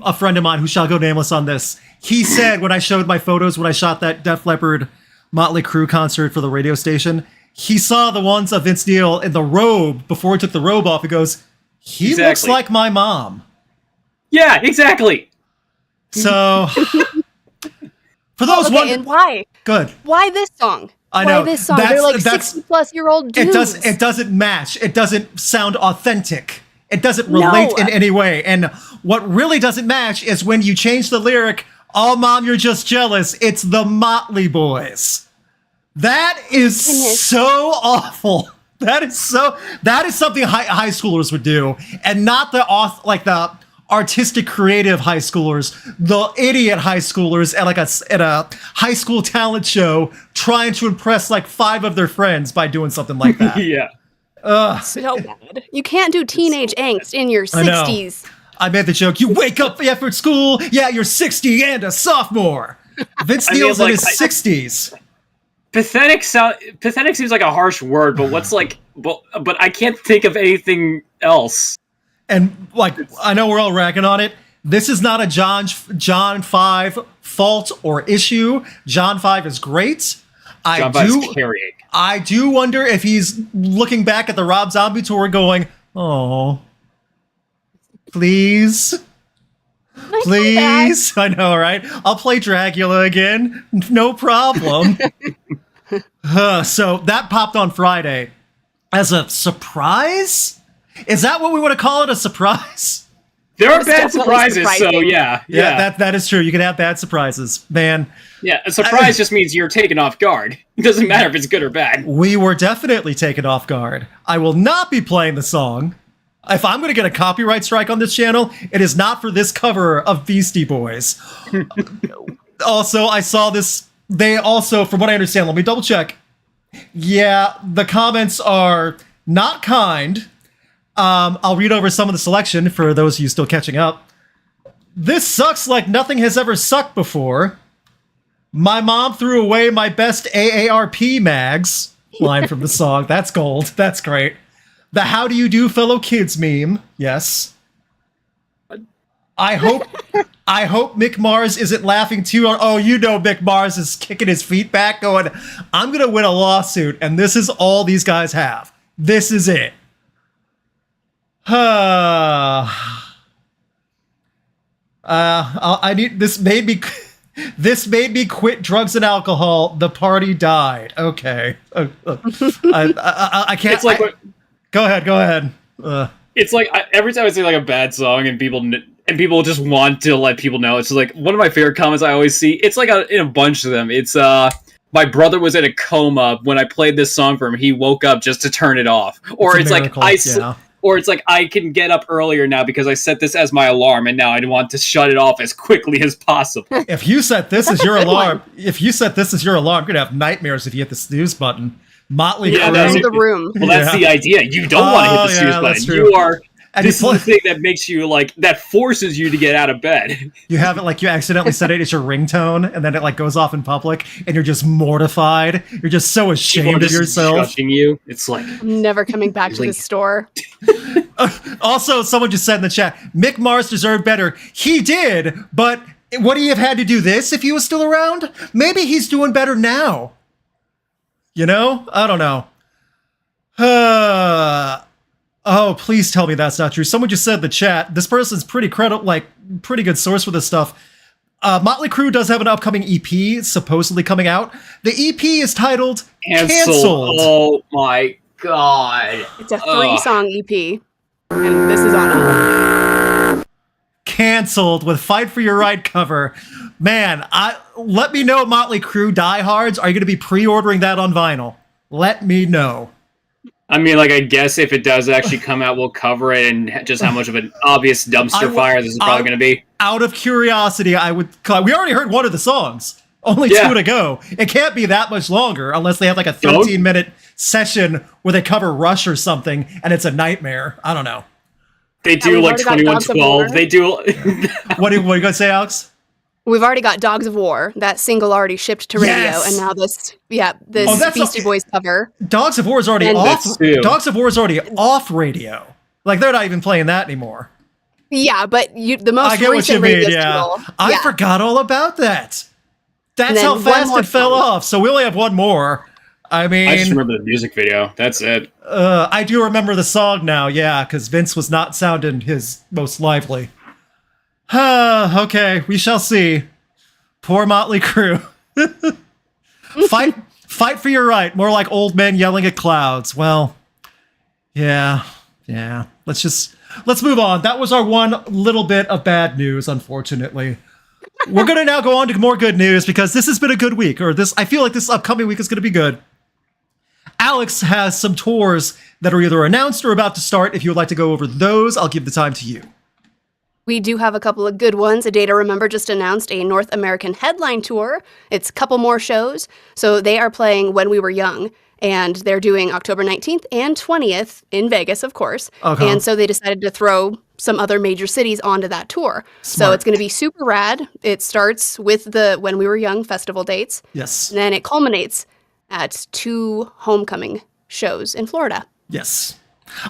A friend of mine who shall go nameless on this, he said when I showed my photos when I shot that Def Leppard Mötley Crüe concert for the radio station, he saw the ones of Vince Neil in the robe before he took the robe off. He goes, he looks like my mom. Yeah, exactly. So, for those and why? Good. Why this song? I know. Why this song? They're like 60-plus-year-old dudes. It doesn't match. It doesn't sound authentic. It doesn't relate in any way. And what really doesn't match is when you change the lyric, "Oh, Mom, you're just jealous." It's the Motley Boys. That is so awful. That is something high schoolers would do, and not the artistic, creative high schoolers, the idiot high schoolers at a high school talent show trying to impress like 5 of their friends by doing something like that. Yeah. So bad. You can't do teenage angst in your 60s. I made the joke, you wake up after school, yeah, you're 60 and a sophomore. Vince Neil's in his 60s. Pathetic seems like a harsh word, but but I can't think of anything else. And like, I know we're all ragging on it. This is not a John 5 fault or issue. John 5 is great. John 5's carrying. I do wonder if he's looking back at the Rob Zombie tour going, oh, please. Please. I know, right? I'll play Dracula again. No problem. So that popped on Friday as a surprise? Is that what we want to call it, a surprise? There are bad surprises, so yeah. That is true. You can have bad surprises, man. Yeah, a surprise just means you're taken off guard. It doesn't matter if it's good or bad. We were definitely taken off guard. I will not be playing the song. If I'm going to get a copyright strike on this channel, it is not for this cover of Beastie Boys. Also, I saw this. They also, from what I understand, let me double check. Yeah, the comments are not kind. I'll read over some of the selection for those of you still catching up. This sucks like nothing has ever sucked before. My mom threw away my best AARP mags. Line from the song. That's gold. That's great. The "How do you do, fellow kids" meme. Yes. I hope Mick Mars isn't laughing too hard. Oh, you know Mick Mars is kicking his feet back going, I'm going to win a lawsuit, and this is all these guys have. This is it. I need this made me quit drugs and alcohol. The party died. Okay. I can't. It's like go ahead. It's like every time I say like a bad song and people just want to let people know. It's like one of my favorite comments I always see. It's like in a bunch of them. It's my brother was in a coma when I played this song for him. He woke up just to turn it off. Or it's like or it's like I can get up earlier now because I set this as my alarm, and now I want to shut it off as quickly as possible. If you set this as your alarm, you're gonna have nightmares if you hit the snooze button. Motley Crüe. The room. Well, that's the idea. You don't want to hit the snooze button. True. You are. This is the thing that makes you that forces you to get out of bed. You have it you accidentally set it as your ringtone, and then it goes off in public, and you're just mortified. You're just so ashamed of yourself. Judging you. It's like I'm never coming back to the store. Also, someone just said in the chat, Mick Mars deserved better. He did, but would he have had to do this if he was still around? Maybe he's doing better now. You know? I don't know. Oh, please tell me that's not true. Someone just said in the chat, this person's pretty good source for this stuff. Motley Crüe does have an upcoming EP supposedly coming out. The EP is titled Cancelled. Oh my god. It's a 3-song EP. And this is on it. Cancelled with Fight for Your Right cover. Man, let me know, Motley Crüe diehards. Are you going to be pre-ordering that on vinyl? Let me know. I mean, I guess if it does actually come out, we'll cover it, and just how much of an obvious dumpster fire this is probably going to be. Out of curiosity, we already heard one of the songs. Only 2 to go. It can't be that much longer unless they have a 13-minute session where they cover Rush or something, and it's a nightmare. I don't know. They do 2112. They do. What are you going to say, Alex? We've already got Dogs of War, that single already shipped to radio, Yes! and now this Beastie Boys cover. Dogs of War is already off. Dogs of War is already off radio. Like they're not even playing that anymore. Yeah, but the most I get what recent you mean. radio Yeah, single. I forgot all about that. That's how fast it fell off. So we only have one more. I mean, I just remember the music video. That's it. I do remember the song now. Yeah, because Vince was not sounding his most lively. Okay, we shall see. Poor Motley Crüe. Fight for your right. More like old men yelling at clouds. Well, yeah. Let's move on. That was our one little bit of bad news, unfortunately. We're going to now go on to more good news because this has been a good week, I feel like this upcoming week is going to be good. Alex has some tours that are either announced or about to start. If you would like to go over those, I'll give the time to you. We do have a couple of good ones. A Day to Remember just announced a North American headline tour. It's a couple more shows. So they are playing When We Were Young, and they're doing October 19th and 20th in Vegas, of course. Okay. And so they decided to throw some other major cities onto that tour. Smart. So it's going to be super rad. It starts with the When We Were Young festival dates. Yes. And then it culminates at 2 homecoming shows in Florida. Yes.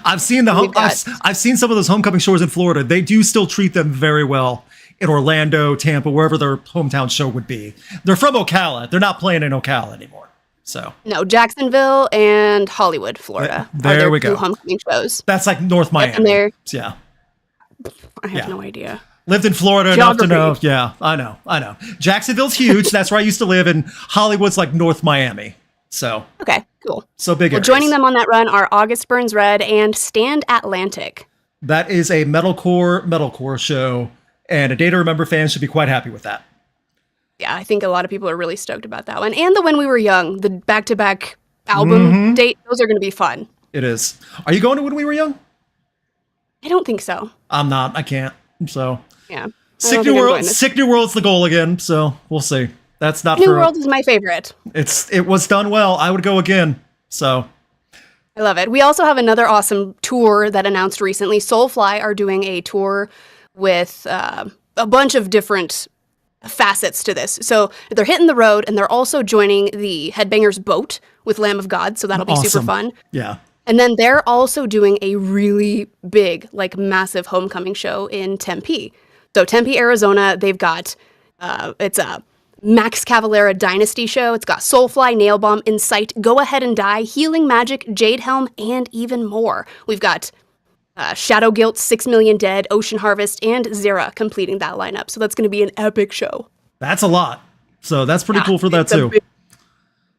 I've seen I've seen some of those homecoming shows in Florida. They do still treat them very well in Orlando, Tampa, wherever their hometown show would be. They're from Ocala. They're not playing in Ocala anymore. So no, Jacksonville and Hollywood, Florida. There we go. 2 homecoming shows. That's like North Miami. Yeah. I have no idea. Lived in Florida enough to know. Yeah, I know. Jacksonville's huge. That's where I used to live, and Hollywood's like North Miami. So okay, cool. So big. Well, joining them on that run are August Burns Red and Stand Atlantic. That is a metalcore show, and A Day to Remember fans should be quite happy with that. Yeah, I think a lot of people are really stoked about that one. And the When We Were Young, the back-to-back album date, those are going to be fun. It is. Are you going to When We Were Young? I don't think so. I'm not. I can't. So yeah. Sick New World's the goal again. So we'll see. That's not New World is my favorite. It was done well. I would go again. So I love it. We also have another awesome tour that announced recently. Soulfly are doing a tour with a bunch of different facets to this. So they're hitting the road, and they're also joining the Headbangers Boat with Lamb of God. So that'll be super fun. Yeah. And then they're also doing a really big, like massive homecoming show in Tempe. So Tempe, Arizona, they've got, it's a Max Cavalera Dynasty show. It's got Soulfly, Nailbomb, Insight, Go Ahead and Die, Healing Magic, Jade Helm, and even more. We've got Shadow Guilt, 6 Million Dead, Ocean Harvest, and Zera completing that lineup. So that's going to be an epic show. That's a lot. So that's pretty cool for that too.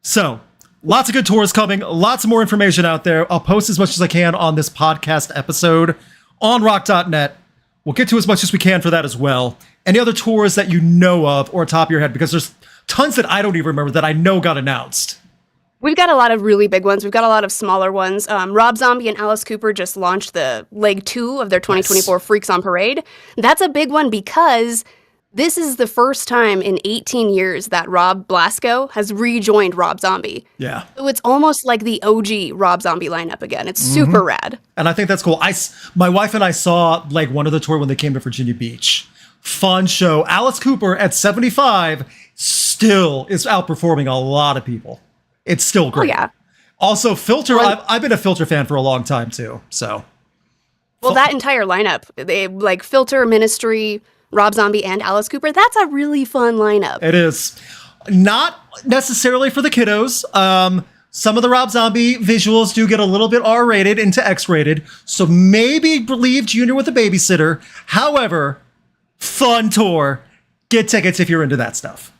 So lots of good tours coming. Lots of more information out there. I'll post as much as I can on this podcast episode on rock.net. We'll get to as much as we can for that as well. Any other tours that you know of or top of your head? Because there's tons that I don't even remember that I know got announced. We've got a lot of really big ones. We've got a lot of smaller ones. Rob Zombie and Alice Cooper just launched the leg 2 of their 2024 Freaks on Parade. That's a big one because this is the first time in 18 years that Rob Blasco has rejoined Rob Zombie. Yeah. So it's almost like the OG Rob Zombie lineup again. It's super rad. And I think that's cool. My wife and I saw like one of the tour when they came to Virginia Beach. Fun show. Alice Cooper at 75 still is outperforming a lot of people. It's still great. Oh, yeah. Also, Filter. I've been a Filter fan for a long time too. So, well, that entire lineup, they like Filter, Ministry, Rob Zombie, and Alice Cooper. That's a really fun lineup. It is not necessarily for the kiddos. Some of the Rob Zombie visuals do get a little bit R-rated into X-rated, so maybe leave Junior with a babysitter. However, fun tour. Get tickets if you're into that stuff.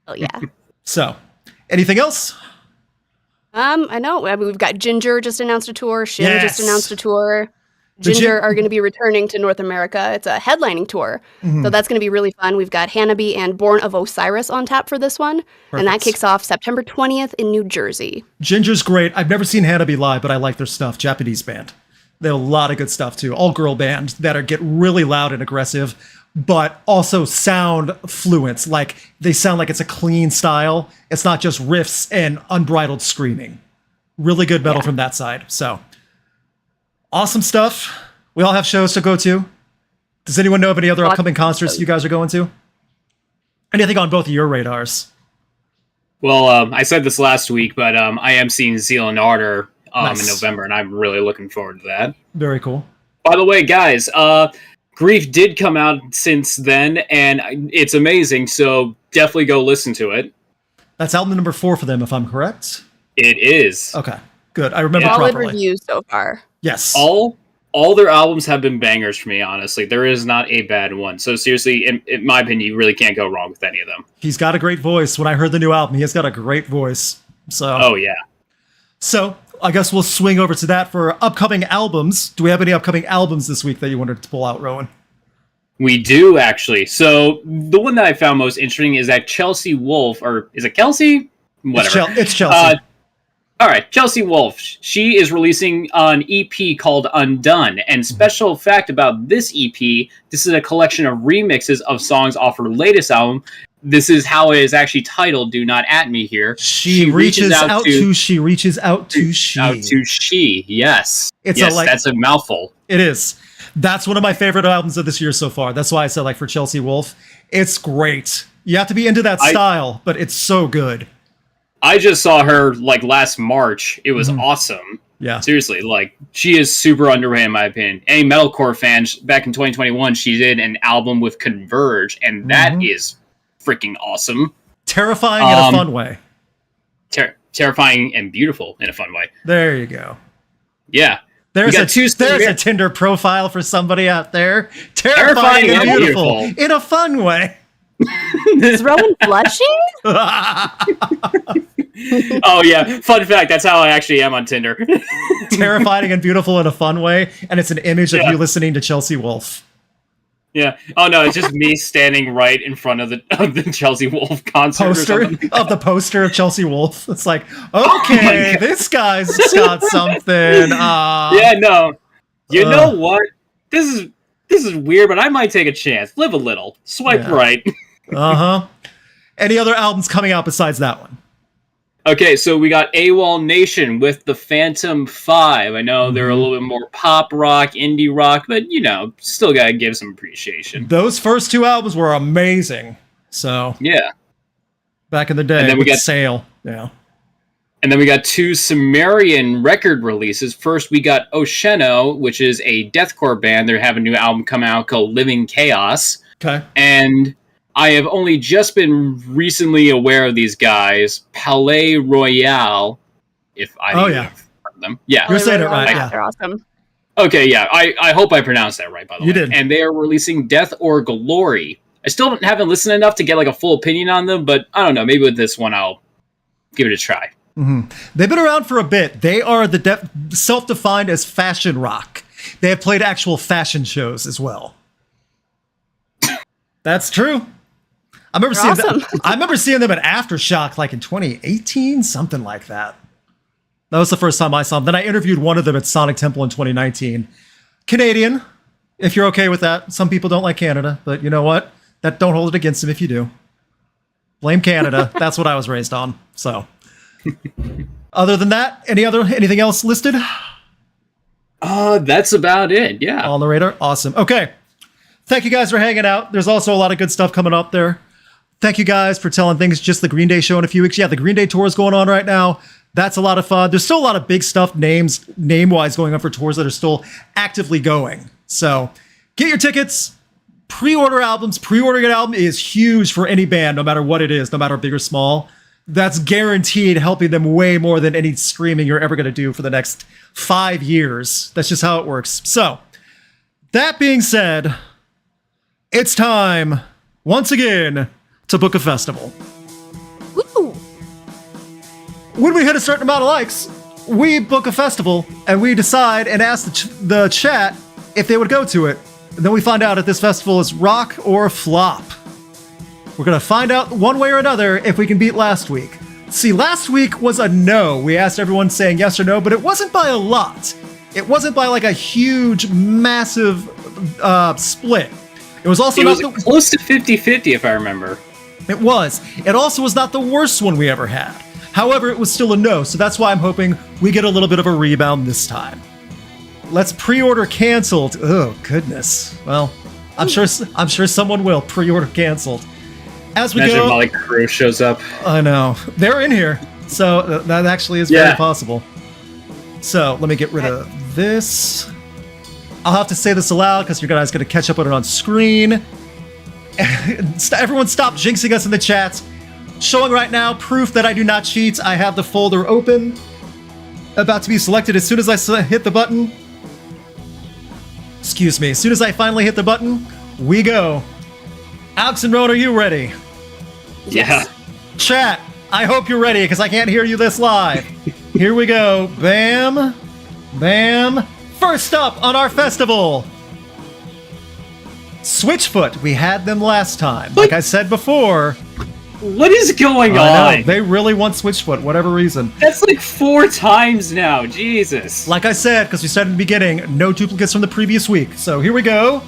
Oh yeah. So, anything else? I know. I mean, we've got Ginger just announced a tour. Shin just announced a tour. Ginger are going to be returning to North America. It's a headlining tour. So that's going to be really fun. We've got Hannah and Born of Osiris on tap for this one. Perfect. And that kicks off September 20th in New Jersey. Ginger's great. I've never seen Hannah live, but I like their stuff. Japanese band. They have a lot of good stuff too. All girl band that get really loud and aggressive, but also sound fluent. Like they sound like it's a clean style. It's not just riffs and unbridled screaming. Really good metal from that side. So awesome stuff. We all have shows to go to. Does anyone know of any other upcoming concerts you guys are going to? Anything on both of your radars? Well, I said this last week, but I am seeing Zeal and Ardor Nice. in November, and I'm really looking forward to that. Very cool. By the way, guys, Grief did come out since then, and it's amazing, so definitely go listen to it. That's album number 4 for them, if I'm correct. It is. Okay, good. I remember Solid properly. reviews so far. Yes. All their albums have been bangers for me, honestly. There is not a bad one. So seriously, in my opinion, you really can't go wrong with any of them. He's got a great voice. When I heard the new album, he has got a great voice. So. Oh, yeah. So, I guess we'll swing over to that for upcoming albums. Do we have any upcoming albums this week that you wanted to pull out, Rowan? We do, actually. So, the one that I found most interesting is that Chelsea Wolfe, or is it Kelsey? Whatever. It's Chelsea. All right, Chelsea Wolfe. She is releasing an EP called Undone. And special fact about this EP, this is a collection of remixes of songs off her latest album. This is how it is actually titled, Do Not At Me here. She reaches out to, she reaches out to, she. Out to she, yes. It's yes, that's a mouthful. It is. That's one of my favorite albums of this year so far. That's why I said, like, for Chelsea Wolfe, it's great. You have to be into that style, but it's so good. I just saw her, like, last March. It was awesome. Yeah. Seriously, like, she is super underrated in my opinion. Any metalcore fans, back in 2021, she did an album with Converge, and that is freaking awesome. Terrifying in a fun way. Terrifying and beautiful in a fun way. There you go. Yeah. There's a Tinder profile for somebody out there. Terrifying and beautiful in a fun way. Is Rowan blushing? Oh, yeah. Fun fact, that's how I actually am on Tinder. Terrifying and beautiful in a fun way, and it's an image of you listening to Chelsea Wolfe. Yeah. Oh, no, it's just me standing right in front of the Chelsea Wolfe concert. The poster of Chelsea Wolfe. It's like, okay, this guy's got something. Yeah, no. You know what? This is weird, but I might take a chance. Live a little. Swipe right. Uh-huh. Any other albums coming out besides that one? Okay, so we got AWOL Nation with the Phantom 5. I know they're a little bit more pop rock, indie rock, but, you know, still gotta give some appreciation. Those first 2 albums were amazing. So, yeah. Back in the day, and then we got Sail. Yeah. And then we got 2 Sumerian record releases. First, we got Osheno, which is a deathcore band. They have a new album come out called Living Chaos. Okay. And I have only just been recently aware of these guys. Palais Royale, if I heard them. Yeah. You're saying it right. Yeah. They're awesome. Okay, yeah. I hope I pronounced that right, by the way. You did. And they are releasing Death or Glory. I still haven't listened enough to get like a full opinion on them, but I don't know. Maybe with this one, I'll give it a try. Mm-hmm. They've been around for a bit. They are self-defined as fashion rock. They have played actual fashion shows as well. That's true. I remember seeing them at Aftershock like in 2018, something like that. That was the first time I saw them. Then I interviewed one of them at Sonic Temple in 2019. Canadian, if you're okay with that. Some people don't like Canada, but you know what? That don't hold it against them if you do. Blame Canada. That's what I was raised on. So, other than that, anything else listed? That's about it. Yeah. On the radar. Awesome. Okay. Thank you guys for hanging out. There's also a lot of good stuff coming up there. Thank you guys for telling things. Just the Green Day show in a few weeks. Yeah, the Green Day tour is going on right now. That's a lot of fun. There's still a lot of big stuff name-wise going on for tours that are still actively going. So get your tickets. Pre-order albums. Pre-ordering an album is huge for any band, no matter what it is, no matter big or small. That's guaranteed helping them way more than any streaming you're ever going to do for the next 5 years. That's just how it works. So that being said, it's time, once again, to book a festival. Woo! When we hit a certain amount of likes, we book a festival, and we decide and ask the chat if they would go to it. And then we find out if this festival is rock or flop. We're going to find out one way or another if we can beat last week. See, last week was a no. We asked everyone saying yes or no, but it wasn't by a lot. It wasn't by like a huge, massive split. It was also close to 50-50, if I remember. It was. It also was not the worst one we ever had. However, it was still a no, so that's why I'm hoping we get a little bit of a rebound this time. Let's pre-order canceled. Oh, goodness. Well, I'm sure someone will pre-order canceled. As we Imagine go, Motley Crüe shows up. I know they're in here, so that actually is very possible. So let me get rid of this. I'll have to say this aloud because you guys going to catch up on it on screen. Everyone stop jinxing us in the chat. Showing right now proof that I do not cheat. I have the folder open. About to be selected as soon as I hit the button. Excuse me. As soon as I finally hit the button, we go. Alex and Roan, are you ready? Yeah. Chat, I hope you're ready because I can't hear you this live. Here we go. Bam. Bam. First up on our festival, Switchfoot. We had them last time. Like I said before. What is going I know, on? they really want Switchfoot, whatever reason. That's like 4 times now. Jesus. Like I said, because we said in the beginning, no duplicates from the previous week. So here we go.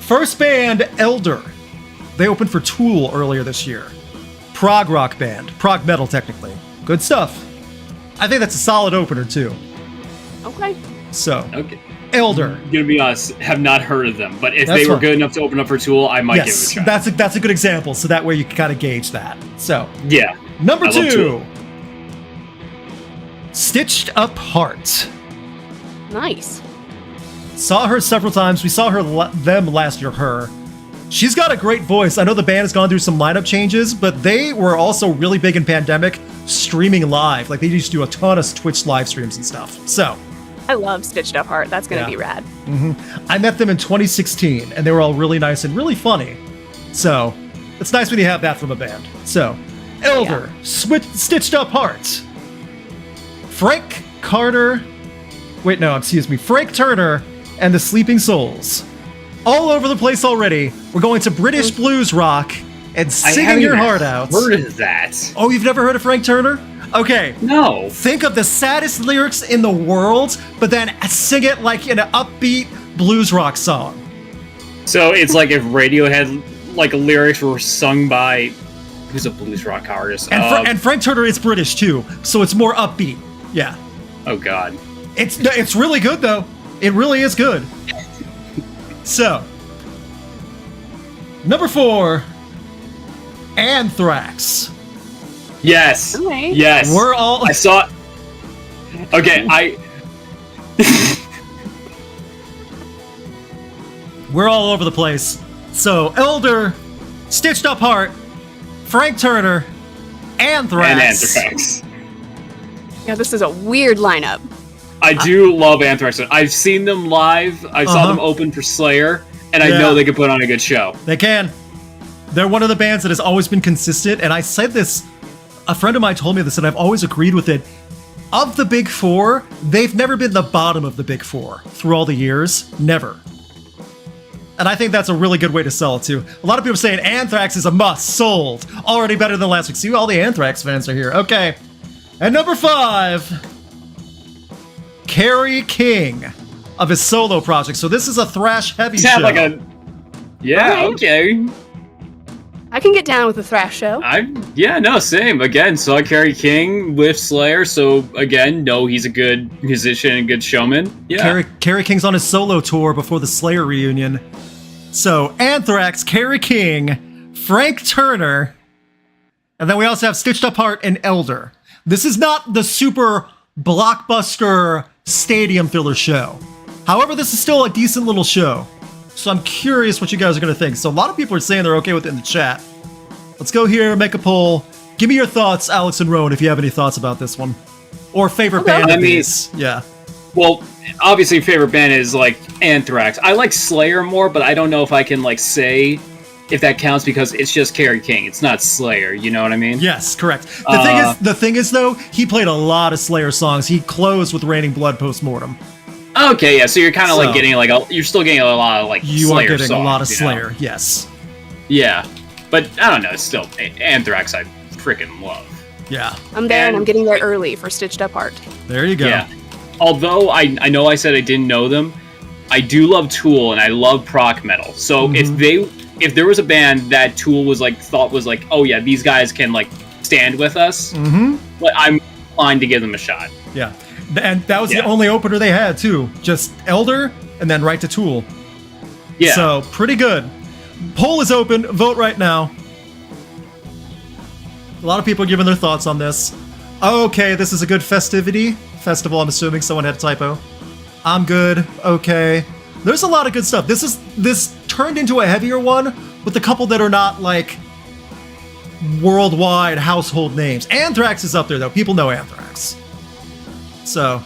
First band, Elder. They opened for Tool earlier this year. Prog rock band. Prog metal, technically. Good stuff. I think that's a solid opener, too. Okay. So, Okay. Elder. I'm gonna be honest, have not heard of them, but if That's they were fine. good enough to open up for Tool, I might give it a try. that's a good example, so that way you can kind of gauge that. So, Yeah. number I love 2. Tool. Stitched Apart. Nice. Saw her several times. We saw them last year, her. She's got a great voice. I know the band has gone through some lineup changes, but they were also really big in pandemic, streaming live. Like, they used to do a ton of Twitch live streams and stuff. So, I love Stitched Up Heart. That's going to be rad. I met them in 2016, and they were all really nice and really funny. So, it's nice when you have that from a band. So, Elder, Stitched Up Heart. Frank Turner and the Sleeping Souls. All over the place already. We're going to British blues rock and singing your heart out. Heard of that? Oh, you've never heard of Frank Turner? Okay. No. Think of the saddest lyrics in the world, but then sing it like in an upbeat blues rock song. So it's like if Radiohead like lyrics were sung by who's a blues rock artist? And Frank Turner is British too, so it's more upbeat. Yeah. Oh God. It's really good though. It really is good. So, number 4, Anthrax. Yes. Okay. Yes. We're all. I saw. Okay, We're all over the place. So, Elder, Stitched Up Heart, Frank Turner, Anthrax. and Anthrax. Yeah, this is a weird lineup. I do love Anthrax. I've seen them live. I saw them open for Slayer, and I know they could put on a good show. They can. They're one of the bands that has always been consistent, and I said this. A friend of mine told me this, and I've always agreed with it. Of the big 4, they've never been the bottom of the big 4 through all the years. Never. And I think that's a really good way to sell it, too. A lot of people are saying Anthrax is a must. Sold. Already better than last week. See, all the Anthrax fans are here. Okay. And number 5, Kerry King of his solo project. So this is a thrash heavy show. Like a. Yeah. Okay. I can get down with the thrash show. Same. Again, saw Kerry King with Slayer, so again, know he's a good musician and good showman. Yeah. Kerry King's on his solo tour before the Slayer reunion. So, Anthrax, Kerry King, Frank Turner, and then we also have Stitched Up Heart and Elder. This is not the super blockbuster stadium filler show. However, this is still a decent little show. So I'm curious what you guys are going to think. So a lot of people are saying they're okay with it in the chat. Let's go here, make a poll. Give me your thoughts, Alex and Roan, if you have any thoughts about this one. Or favorite band of these. Yeah. Well, obviously favorite band is like Anthrax. I like Slayer more, but I don't know if I can like say if that counts because it's just Kerry King. It's not Slayer, you know what I mean? Yes, correct. The thing is though, he played a lot of Slayer songs. He closed with Raining Blood Postmortem. Okay, yeah, so you're kind of like getting like you're still getting a lot of like you Slayer are getting songs, a lot of you know? Slayer, yes. Yeah, but I don't know. It's still Anthrax. I freaking love. Yeah. I'm there and I'm getting there early for Stitched Up Heart. There you go. Yeah. Although I know I said I didn't know them, I do love Tool and I love proc metal. So if there was a band that Tool was like thought was like, oh yeah, these guys can like stand with us, but I'm inclined to give them a shot. Yeah. And that was the only opener they had, too. Just Elder, and then right to Tool. Yeah. So, pretty good. Poll is open. Vote right now. A lot of people are giving their thoughts on this. Okay, this is a good festival. I'm assuming someone had a typo. I'm good. Okay. There's a lot of good stuff. This turned into a heavier one with a couple that are not like worldwide household names. Anthrax is up there though. People know Anthrax. So,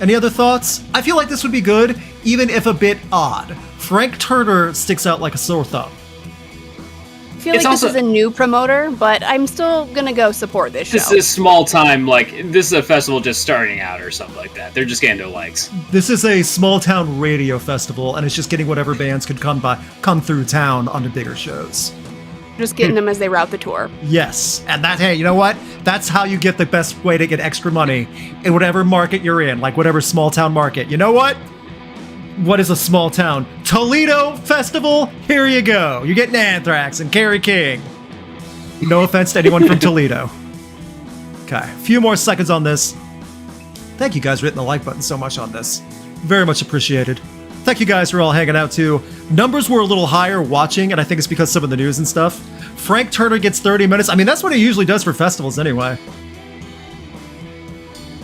any other thoughts? I feel like this would be good, even if a bit odd. Frank Turner sticks out like a sore thumb. I feel like this is a new promoter, but I'm still gonna go support this show. This is small time, like, this is a festival just starting out or something like that. They're just getting their legs. This is a small town radio festival, and it's just getting whatever bands could come through town onto bigger shows. Just getting them as they route the tour. Yes, and hey, you know what? That's how you get the best way to get extra money in whatever market you're in, like whatever small town market. You know what? What is a small town? Toledo Festival? Here you go. You're getting Anthrax and Kerry King. No offense to anyone from Toledo. Okay, a few more seconds on this. Thank you guys for hitting the like button so much on this. Very much appreciated. Thank you guys for all hanging out too. Numbers were a little higher watching, and I think it's because some of the news and stuff. Frank Turner gets 30 minutes. I mean, that's what he usually does for festivals anyway.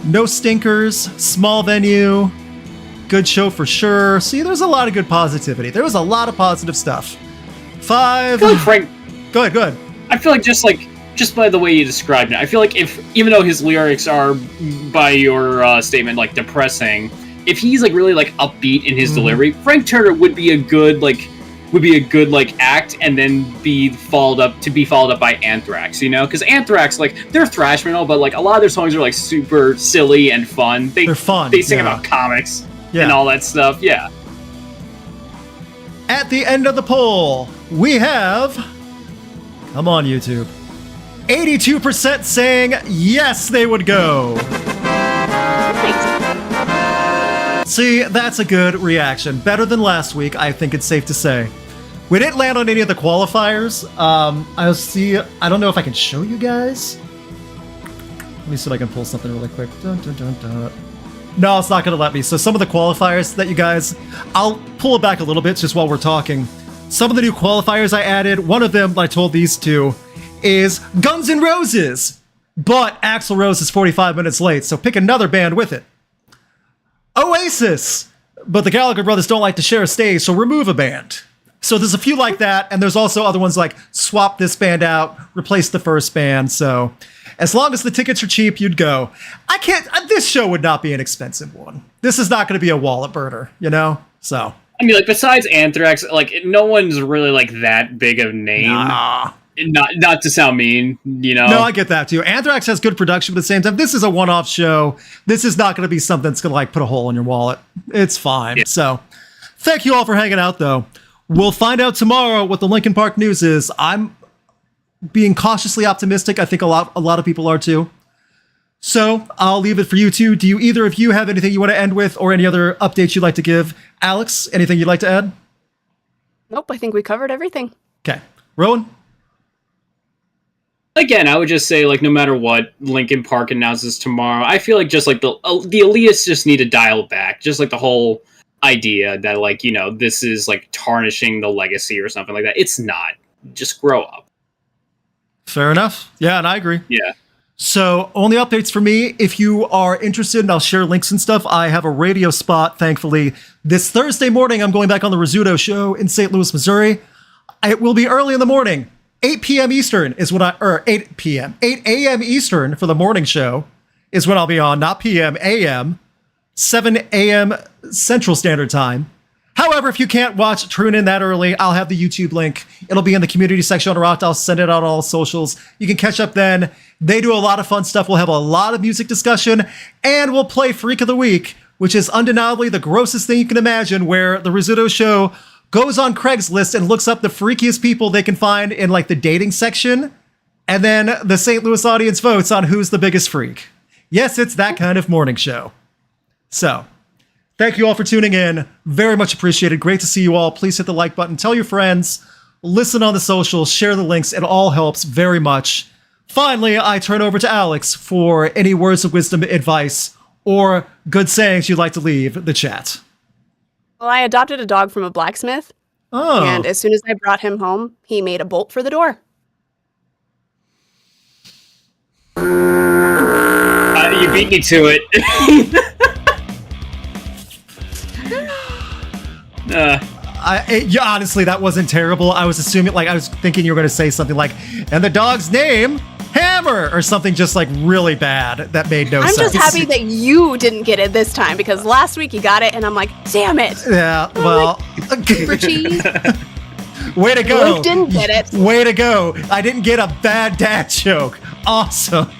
No stinkers, small venue. Good show for sure. See, there's a lot of good positivity. There was a lot of positive stuff. 5. I feel like Frank. Go ahead. I feel like just by the way you described it, I feel like even though his lyrics are, by your statement, like depressing, if he's like really like upbeat in his delivery, Frank Turner would be a good act, and then be followed up by Anthrax, you know? Because Anthrax, like, they're thrash metal, but like a lot of their songs are like super silly and fun. They're fun. They sing about comics. Yeah. And all that stuff, yeah. At the end of the poll, we have... Come on, YouTube. 82% saying yes, they would go. See, that's a good reaction. Better than last week, I think it's safe to say. We didn't land on any of the qualifiers. I don't know if I can show you guys. Let me see if I can pull something really quick. Dun, dun, dun, dun. No, it's not going to let me. So some of the qualifiers that you guys... I'll pull it back a little bit just while we're talking. Some of the new qualifiers I added, one of them I told these two, is Guns N' Roses. But Axl Rose is 45 minutes late, so pick another band with it. Oasis. But the Gallagher brothers don't like to share a stage, so remove a band. So there's a few like that, and there's also other ones like swap this band out, replace the first band, so... As long as the tickets are cheap, you'd go. This show would not be an expensive one. This is not going to be a wallet burner, you know? So. I mean, like, besides Anthrax, like, no one's really, like, that big of a name. Nah. Not to sound mean, you know? No, I get that, too. Anthrax has good production, but at the same time, this is a one-off show. This is not going to be something that's going to, like, put a hole in your wallet. It's fine. Yeah. So, thank you all for hanging out, though. We'll find out tomorrow what the Linkin Park news is. I'm being cautiously optimistic. I think a lot of people are too. So I'll leave it for you two. Do either of you have anything you want to end with, or any other updates you'd like to give? Alex, anything you'd like to add? Nope, I think we covered everything. Okay. Rowan? Again, I would just say, like, no matter what Linkin Park announces tomorrow, I feel like just like the elitists just need to dial back. Just like the whole idea that, like, you know, this is like tarnishing the legacy or something like that. It's not. Just grow up. Fair enough. Yeah, and I agree. Yeah. So, only updates for me. If you are interested, and I'll share links and stuff, I have a radio spot, thankfully. This Thursday morning, I'm going back on the Rizzuto show in St. Louis, Missouri. It will be early in the morning. 8 p.m. Eastern is when 8 p.m. 8 a.m. Eastern for the morning show is when I'll be on, not p.m., a.m., 7 a.m. Central Standard Time. However, if you can't tune in that early, I'll have the YouTube link. It'll be in the community section on Rocked. I'll send it out on all socials. You can catch up then. They do a lot of fun stuff. We'll have a lot of music discussion, and we'll play Freak of the Week, which is undeniably the grossest thing you can imagine, where the Rizzuto show goes on Craigslist and looks up the freakiest people they can find in, like, the dating section, and then the St. Louis audience votes on who's the biggest freak. Yes, it's that kind of morning show. So... thank you all for tuning in. Very much appreciated. Great to see you all. Please hit the like button. Tell your friends. Listen on the socials. Share the links. It all helps very much. Finally, I turn over to Alex for any words of wisdom, advice, or good sayings you'd like to leave the chat. Well, I adopted a dog from a blacksmith. Oh. And as soon as I brought him home, he made a bolt for the door. You beat me to it. Yeah, honestly, that wasn't terrible. I was assuming, like, I was thinking you were going to say something like, and the dog's name, Hammer, or something just like really bad that made no sense. I'm just happy that you didn't get it this time because last week you got it, and I'm like, damn it. Yeah, well, For cheese. way to go. Luke didn't get it. Way to go. I didn't get a bad dad joke. Awesome.